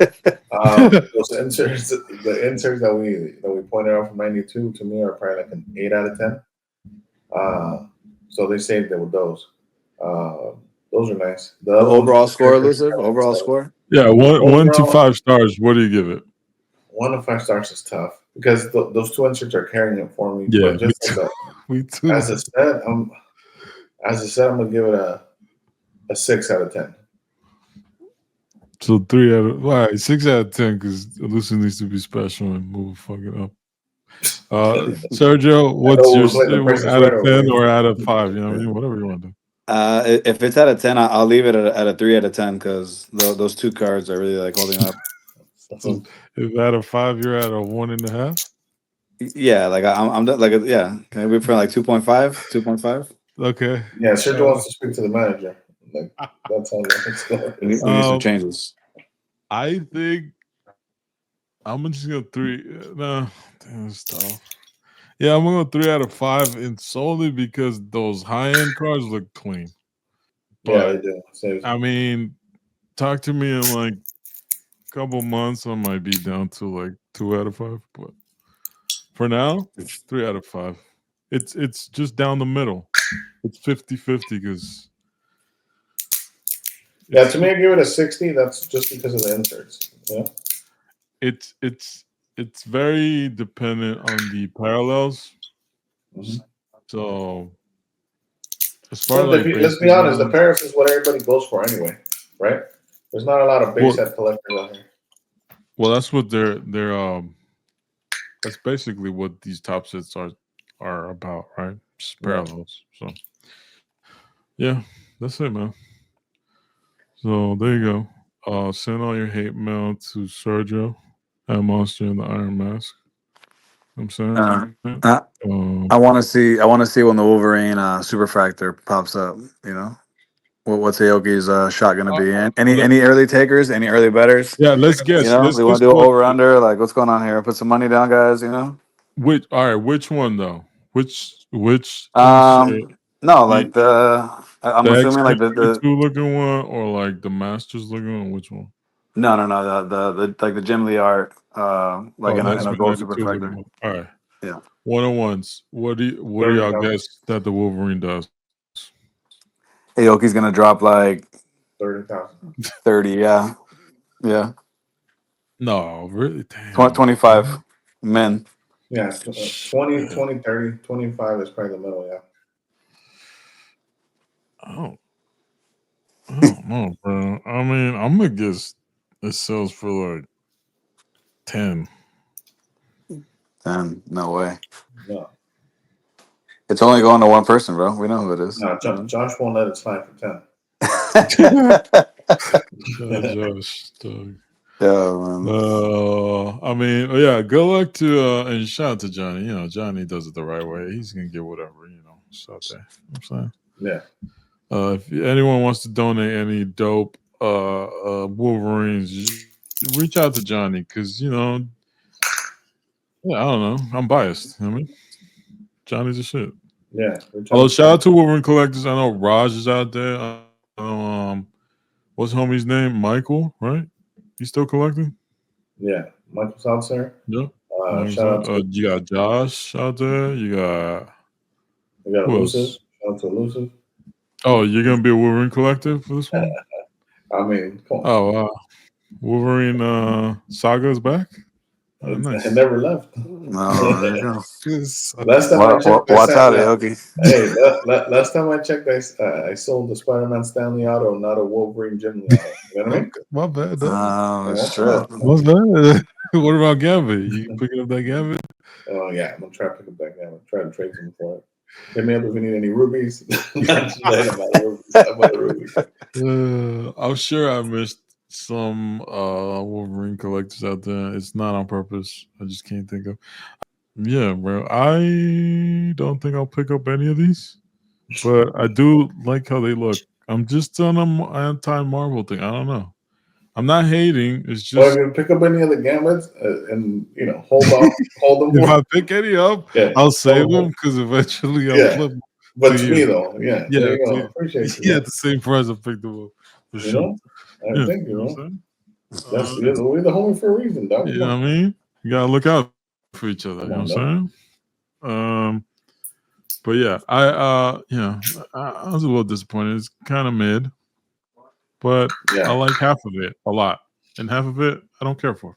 Those inserts, the inserts that we pointed out from 92 to me are probably like an 8 out of 10. So they saved it with those. Those are nice. The overall score, Elusive. Overall score. Yeah, one to Overall, 5 stars. What do you give it? 1 to 5 stars is tough because those two inserts are carrying it for me. Yeah, But me just too. Me too. as a set, I'm gonna give it a 6 out of 10. So 3 out of 6 out of 10 because Lucy needs to be special and move fucking up. Sergio, I what's know your we're playing the Price is out Right of over 10 here. or out of 5? You know what I mean? Whatever you want to do. If it's out of 10, I'll leave it at a 3 out of 10 because those two cards are really like holding up. So if out of 5, you're at a 1.5. Yeah, like I'm like yeah. Can we for like 2.5, 2.5? Okay. Yeah, Sergio wants to speak to the manager. Like that's how it's going. We need some changes. I think I'm just gonna 3. No, damn, it's tough. Yeah, I'm gonna go 3 out of 5, and solely because those high end cards look clean. Yeah, they But do. I mean, talk to me in like a couple months, I might be down to like 2 out of 5. But for now, 3 out of 5. It's just down the middle. It's 50-50 because Yeah, to me, I give it a 60. That's just because of the inserts. Yeah. it's it's it's very dependent on the parallels. Mm-hmm. So as far as But like let's be basic honest, the ones, Paris is what everybody goes for anyway, right? There's not a lot of base well, set collectors out here. that's what they're that's basically what these top sets are about, right? Just Yeah. parallels. So yeah, that's it, man. So there you go. Send all your hate mail to Sergio at Monster in the Iron Mask. I'm saying, Uh, uh, I want to see. I want to see when the Wolverine Superfractor pops up. You know, what's Aoki's shot going to be? And let- any early takers? Any early betters? yeah, let's You guess. know, Let's we want guess to do what. over under. Like, what's going on here? Put some money down, guys. You know. Which all right? Which one though? Which insert? No, The like I'm the assuming like X22 looking one or like the Masters looking one? Which one? no the like the Jim Lee art like Oh, the in a gold SV92 looking Superfractor. one. All right. Yeah. 101s. What do y'all 30,000. guess that the Wolverine does? Aoki's gonna drop like 30,000. 30. Yeah. Yeah. No, really? Damn. 25 men. Yeah, 20, 20, 30, 25 is probably the middle. Yeah. Oh, I don't know, bro. I mean, I'm gonna guess it sells for like 10. And no way. No, It's only going to one person, bro. We know who it is. no. Josh won't let it slide for 10. Josh, dog. Yeah, man. I mean, yeah. Good luck to and shout out to Johnny. You know, Johnny does it the right way. He's gonna get whatever. You know, so out there. You know what I'm saying. Yeah. If anyone wants to donate any dope Wolverines, reach out to Johnny because you know, yeah, I don't know. I'm biased. You know what I mean, Johnny's a shit. Yeah. Oh, shout out to Wolverine collectors. I know Raj is out there. What's homie's name? Michael, right? He's still collecting. Yeah. Michael's out there. Yeah. Shout out to You got Josh out there. You got we got who Elusive. else? Shout out to Elusive. Oh, you're gonna be a Wolverine collector for this one? I mean, come on. Oh, wow. Wolverine Saga is back. Oh, It nice. never left. No, there you go. Last time I checked, I Watch said out, that. Aoki. Hey, last time I checked, I sold the Spider-Man Stanley auto, not a Wolverine Jim Lee auto. You know what I mean? Okay, my bad. Dog. Oh Come shit. on. What's that? What about Gambit? You picking up that Gambit? Oh yeah, I'm gonna try to pick up that guy. I'm trying to trade some for it. Hit me up if you need any rubies. Not today about rubies. How about the rubies? I'm sure I missed some Wolverine collectors out there. It's not on purpose. I just can't think of. Yeah, bro. I don't think I'll pick up any of these, but I do like how they look. I'm just on an anti-Marvel thing. I don't know. I'm not hating. It's Or if just you pick up any of the gambits and hold off, hold them if for I pick any up, yeah, I'll save hold them them. because eventually I'll Yeah. flip But to to me you. though, yeah, Yeah, there you go. Appreciate you, yeah, man. at the same price I picked them up for You sure. know, Yeah, thank you, you know what I'm bro. saying? That's we're the homie for a reason, dog. You Come know on, what I mean? You gotta look out for each other. You come know on, what dog. I'm saying? But yeah, I was a little disappointed. It's kind of mid, but I Yeah. like half of it a lot, and half of it I don't care for.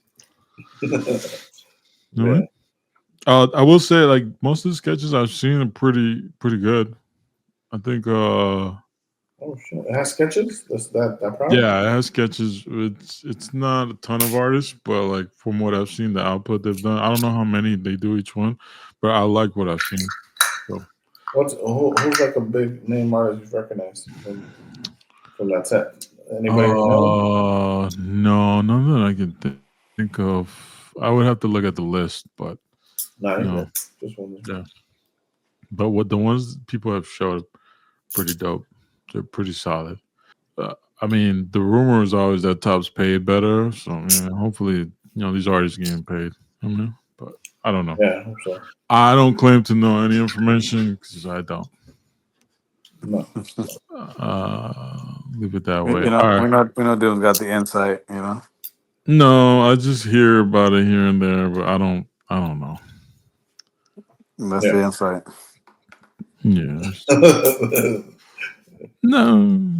You know what I Yeah. mean? I will say, like, most of the sketches I've seen are pretty good. I think, Oh shit! It has sketches. That product. yeah, it has sketches. It's not a ton of artists, but like from what I've seen, the output they've done, I don't know how many they do each one, but I like what I've seen. So, Who's like a big name artist you've recognized from that set? Anybody you know? no, none that I can think of. I would have to look at the list, but Nah, you no, good. Just wondering. yeah. But what the ones people have showed, pretty dope. They're pretty solid. I mean, the rumor is always that Top's paid better, so hopefully, these artists getting paid. But I don't know. Yeah, I hope so. I don't claim to know any information because I don't. No. Leave it that way. You know, All right. we know Doom's got the insight. You know, No, I just hear about it here and there, but I don't. I don't know. that's Yeah. the insight. Yeah. No.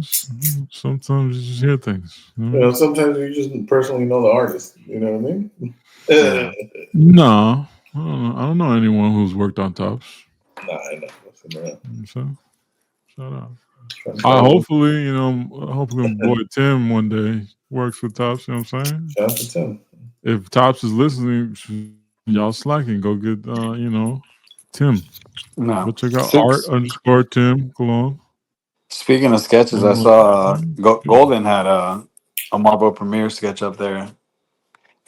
Sometimes you just hear things. Sometimes you just personally know the artist. You know what I mean? Yeah. No. I don't know anyone who's worked on Tops. Nah, I know. Listen, So shout out. trying to find out. Hopefully, my boy Tim one day works with Tops. You know what I'm saying? Shout out to Tim. If Tops is listening, y'all slacking. Go get Tim. Go No. check out art_Tim Cologne. Speaking of sketches, I saw Golden had a Marvel Premiere sketch up there.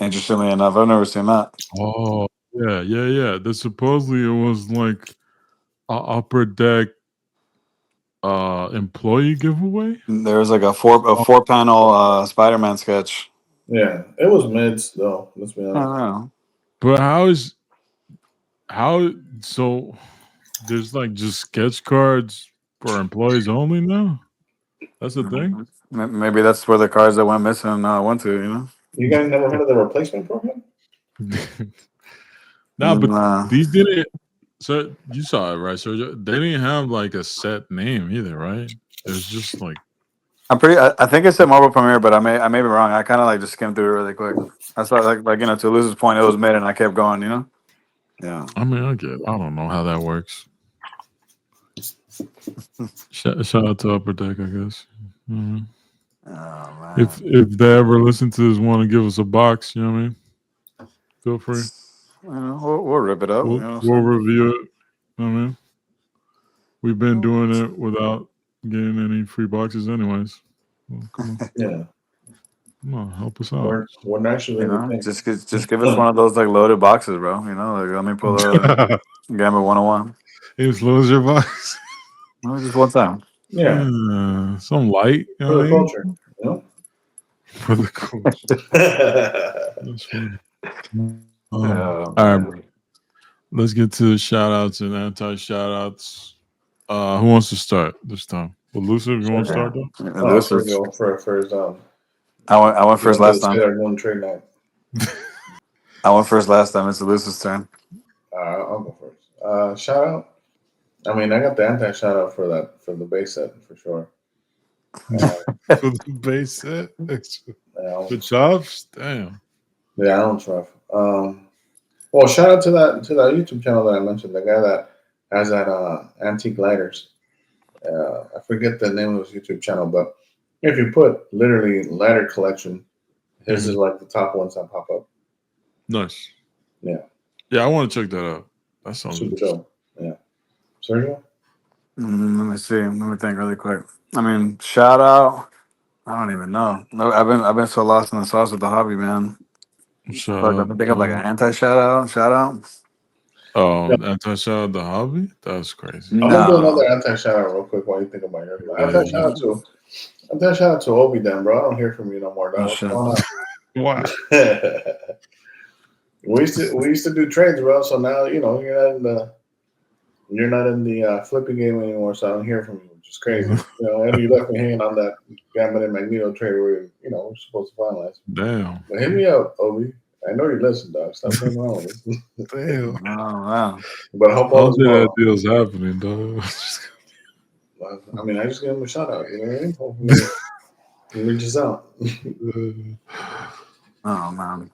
Interestingly enough, I've never seen that. Oh yeah. That supposedly it was like a upper deck employee giveaway. There was like a four panel Spider-Man sketch. Yeah, it was mids though. Let's be I honest. don't know. But how so? There's like just sketch cards for employees only now. That's the thing. Maybe that's where the cards that went missing went to. You know. You guys never heard of the replacement program? Nah, but Nah. these didn't. So you saw it, right? So they didn't have like a set name either, right? It was just like I think it said Marvel Premiere, but I may be wrong. I kind of like just skimmed through it really quick. That's why, like to Luz's point, it was mid, and I kept going. You know. Yeah. I mean, I don't know how that works. Shout out to Upper Deck, I guess. Mhm. Oh man. If they ever listen to this, want to give us a box, you know what I mean? Feel free. You know, we'll rip it up. We'll, You know what I'm we'll saying? review it. You know what I mean, we've been doing it without getting any free boxes, anyways. Well, Yeah, come on, help us out. we're naturally You know, entertained. just give us one of those like loaded boxes, bro. You know, like let me pull a Gambit 101. Influence your box. Just one time. Yeah, Some light, you know for what the I mean? culture, you know. For the coach. That's funny. Oh All right, man. let's get to the shout outs and anti shout outs. Who wants to start this time? Elusive, you want to start Yeah. though? Oh, This is Sergio for his I went first last let's time. get our one trade night. I went first last time. It's Elusive's turn. I'll go first. Shout out. I mean, I got the anti shout out for the base set for sure. For the base set? The chops? Damn. Yeah, I don't trust. Well, shout out to that YouTube channel that I mentioned. The guy that has that antique gliders. I forget the name of his YouTube channel, but if you put literally ladder collection, his is like the top ones that pop up. Nice. Yeah. Yeah, I want to check that out. That sounds Super interesting. dope. Yeah. Sergio? Let me see. Let me think really quick. I mean, shout out. I don't even know. No, I've been so lost in the sauce with the hobby, man. Shout Like, I out. think of like an anti shout out. Shout out. Anti shout out the hobby? That's crazy. I'm gonna do No. another anti shout out real quick while you think about yours. Yeah. Anti shout out to Obi then, bro. I don't hear from you no more, Oh dog. What's shit. going on? Wow. we used to do trades, bro. So now you're not in the flipping game anymore. So I don't hear from you, which is crazy. And you left me hanging on that Gambit and Magneto trade where we're supposed to finalize. Damn. But hit me up, Obi. I know you listen, dog. Stop playing around with us. Damn. Oh wow. But I hope I all don't is think that well. deal's happening, dog. I mean, I just gave him a shout out. You know what I mean? Hopefully, It reaches out. Oh man.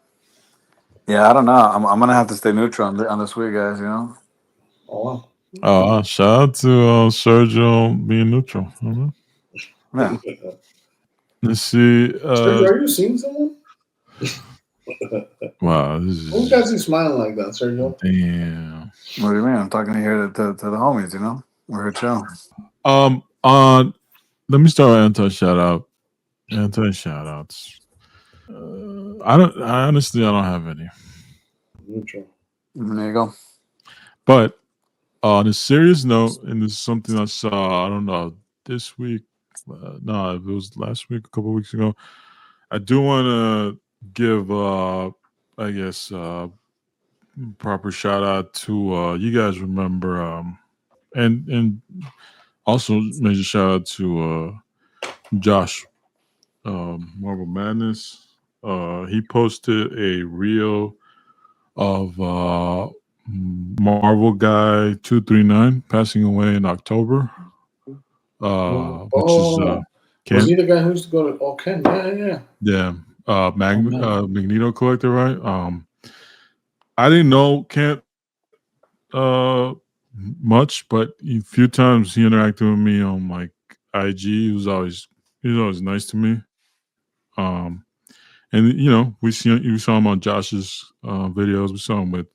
Yeah, I don't know. I'm gonna have to stay neutral on this week, guys. You know. Oh Shout out to Sergio being neutral. wow. Yeah. Let's see. Sergio, are you seeing someone? Wow, this Who is got you smiling like that, Sergio? damn. What do you mean? I'm talking here to the homies. You know, we're here chilling. Let me start with anti shout out. Anti shout outs. I don't. I honestly, I don't have any. Neutral. There you go. But on a serious note, and this is something I saw. I don't know this week. No, it was last week, a couple of weeks ago. I do want to give, I guess, proper shout out to you guys. Remember, and also major shout out to Josh, Marvel Madness. He posted a reel of Marvel Guy 239 passing away in October, which is Oh, was Kent. he the guy who used to go to? Oh, Ken. Yeah. Yeah, Oh man. Magneto collector, right? I didn't know Kent much, but a few times he interacted with me on like IG. He was always nice to me. And we saw him on Josh's videos. We saw him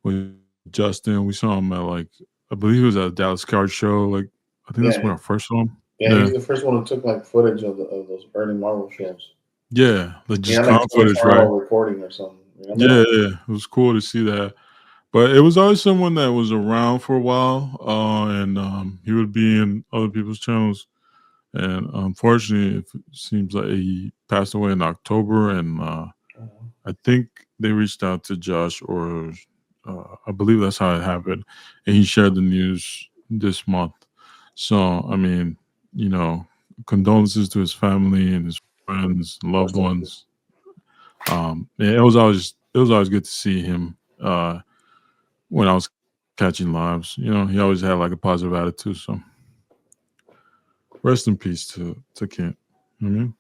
with Justin. We saw him at like I believe he was at a Dallas Card Show. Like I think that's Yeah. when I first saw him. Yeah, Yeah, he's the first one who took like footage of those early Marvel shows. yeah, like He just had like con a footage, 24 right? hour recording or something. Remember Yeah, that? yeah, it was cool to see that. But it was always someone that was around for a while, and he would be in other people's channels. And unfortunately, it seems like he passed away in October, and I think they reached out to Josh, or I believe that's how it happened, and he shared the news this month. So, I mean, you know, condolences to his family and his friends, loved Rest in peace. ones. Yeah, it was always good to see him when I was catching lives. He always had like a positive attitude. So, rest in peace to Kent. I mean,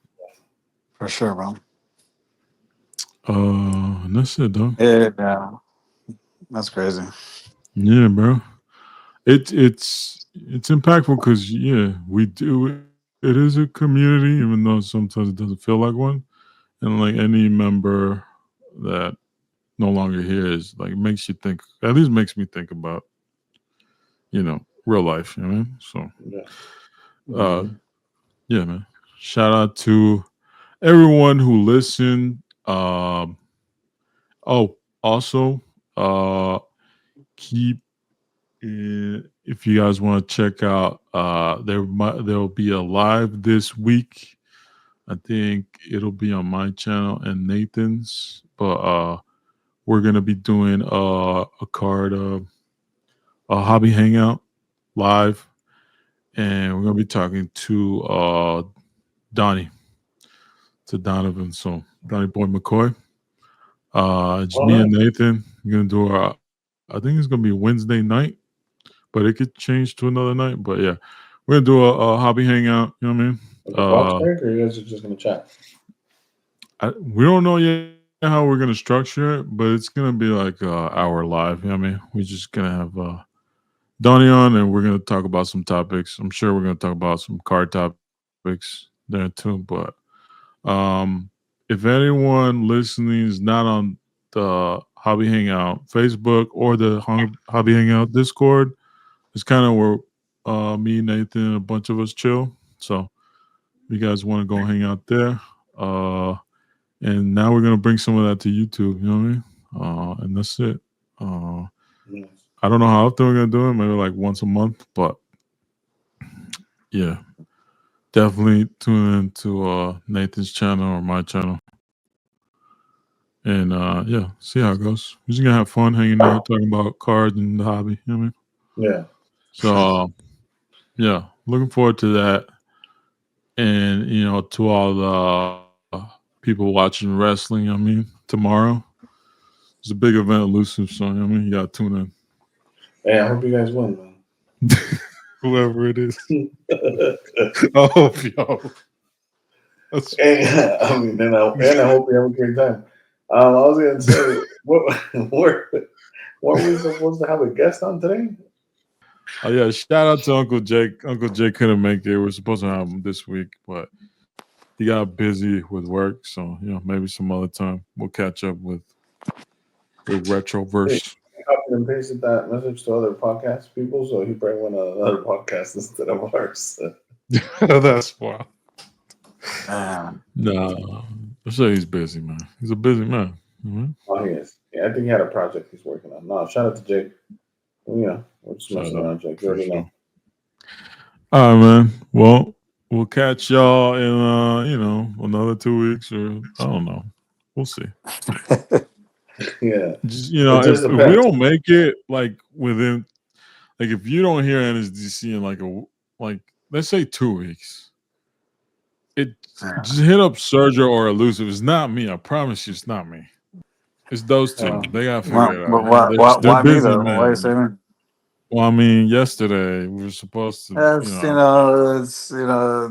For sure, bro. and that's it, though. Yeah. That's crazy. Yeah, bro. It's impactful because we do. It is a community, even though sometimes it doesn't feel like one. And like any member that no longer here is like makes you think. At least makes me think about real life. You know what I mean? So, Yeah. uh, Mhm. yeah, man. Shout out to everyone who listened. Oh, also, keep if you guys want to check out, there'll be a live this week. I think it'll be on my channel and Nathan's, but we're gonna be doing a card a hobby hangout live, and we're gonna be talking to Donnie to Donovan. So Donnie Boy McCoy. It's Oh, me and nice. Nathan. We're gonna do our. I think it's gonna be Wednesday night, but it could change to another night. But yeah, we're gonna do a hobby hangout. You know what I mean? Like a box break, or you guys are just gonna chat? We don't know yet how we're gonna structure it, but it's gonna be like our live. You know what I mean? We're just gonna have Donnie on, and we're gonna talk about some topics. I'm sure we're gonna talk about some card topics there too. But um, if anyone listening is not on the Hobby Hangout Facebook or the Hobby Hangout Discord, it's kind of where me, Nathan, and a bunch of us chill. So if you guys want to go hang out there, and now we're gonna bring some of that to YouTube. You know what I mean? And that's it. Uh, Nice. I don't know how often we're gonna do it. Maybe like once a month, but yeah, definitely tune into Nathan's channel or my channel, and yeah, see how it goes. We're just gonna have fun hanging out, talking about cards and the hobby. You know what I mean? Yeah. So yeah, looking forward to that, and to all the people watching wrestling. I mean, tomorrow it's a big event, elusive. So I mean, you gotta tune Hey, I hope you guys win, in. Whoever it is. man. Oh, yo. Hey, I mean, and I hope you have a great time. I was gonna say, weren't we supposed to have a guest on today? Oh yeah, shout out to Uncle Jake. Uncle Jake couldn't make it. We're supposed to have him this week, but he got busy with work. So maybe some other time we'll catch up with Hey, Retroverse. I copied and pasted that message to other podcast people, so he probably went on another podcast instead of ours. That's wild. Man. No, I say he's busy, man. He's a busy man. Mm-hmm. Oh, he is. Yeah, I think he had a project he's working on. No, shout out to Jake. We're just messing around, Jake. You already know. All right, man. Well, we'll catch y'all in another 2 weeks, or I don't know. We'll see. Yeah. Just, It just if we depends. don't make it within, if you don't hear NSDC in let's say 2 weeks, just hit up Sergio or Elusive. It's not me. I promise you, it's not me. It's those two. They gotta figure it out. They're Why me busy, though? Why you man. say me? Well, I mean, yesterday we were supposed to, It's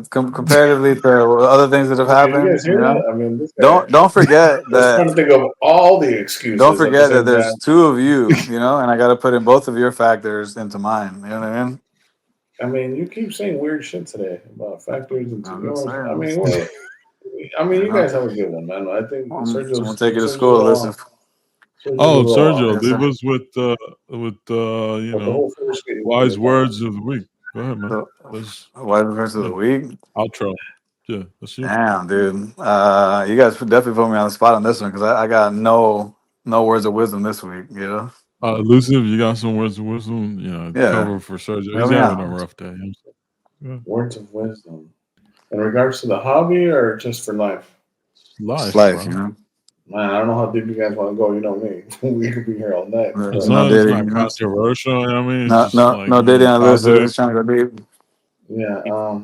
comparatively to other things that have Did you happened. guys hear that? I mean, this guy. Don't forget I was trying to think of all the excuses. Don't at the forget that same there's time. two of you, and I got to put in both of your factors into mine. You know what I mean? I mean, you keep saying weird shit today about factors and I'm just yours. saying. I mean, you guys have a good one, man. I think I'm Sergio's gonna take you to Sergio's school, all. listen. Oh, Sergio's all. Sergio, Yes, leave sir. us with But the whole first game, wise words of the week. Go ahead, man. Wide verse of the week. Outro. Yeah, that's you. Damn, dude. You guys definitely put me on the spot on this one because I got no words of wisdom this week. Elusive, you got some words of wisdom. Yeah. Cover for Sergio. Help He's me having out. a rough day. Yeah. Words of wisdom in regards to the hobby or just for life. It's Life, life, bro. Man, I don't know how deep you guys want to go. You know me. We could be here all night. As No long as it's dating, not controversial, I mean, it's No, just no dating on Elusive. positive. Just trying to go deep. Yeah.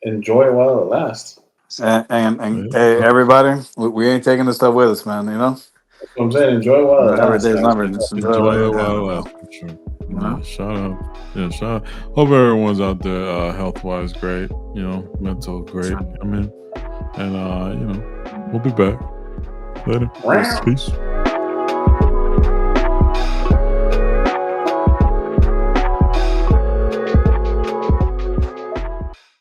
Enjoy while it lasts. And hey, everybody, we ain't taking this stuff with us, man. That's what I'm saying. Enjoy while it Every lasts, day's guys. number. Just enjoy Enjoy it it while while you it have, lasts, for sure. you know? Yeah, shout out. Yeah, shout out. Hope everyone's out there health wise great, mental great. I mean, and we'll be back later. Peace.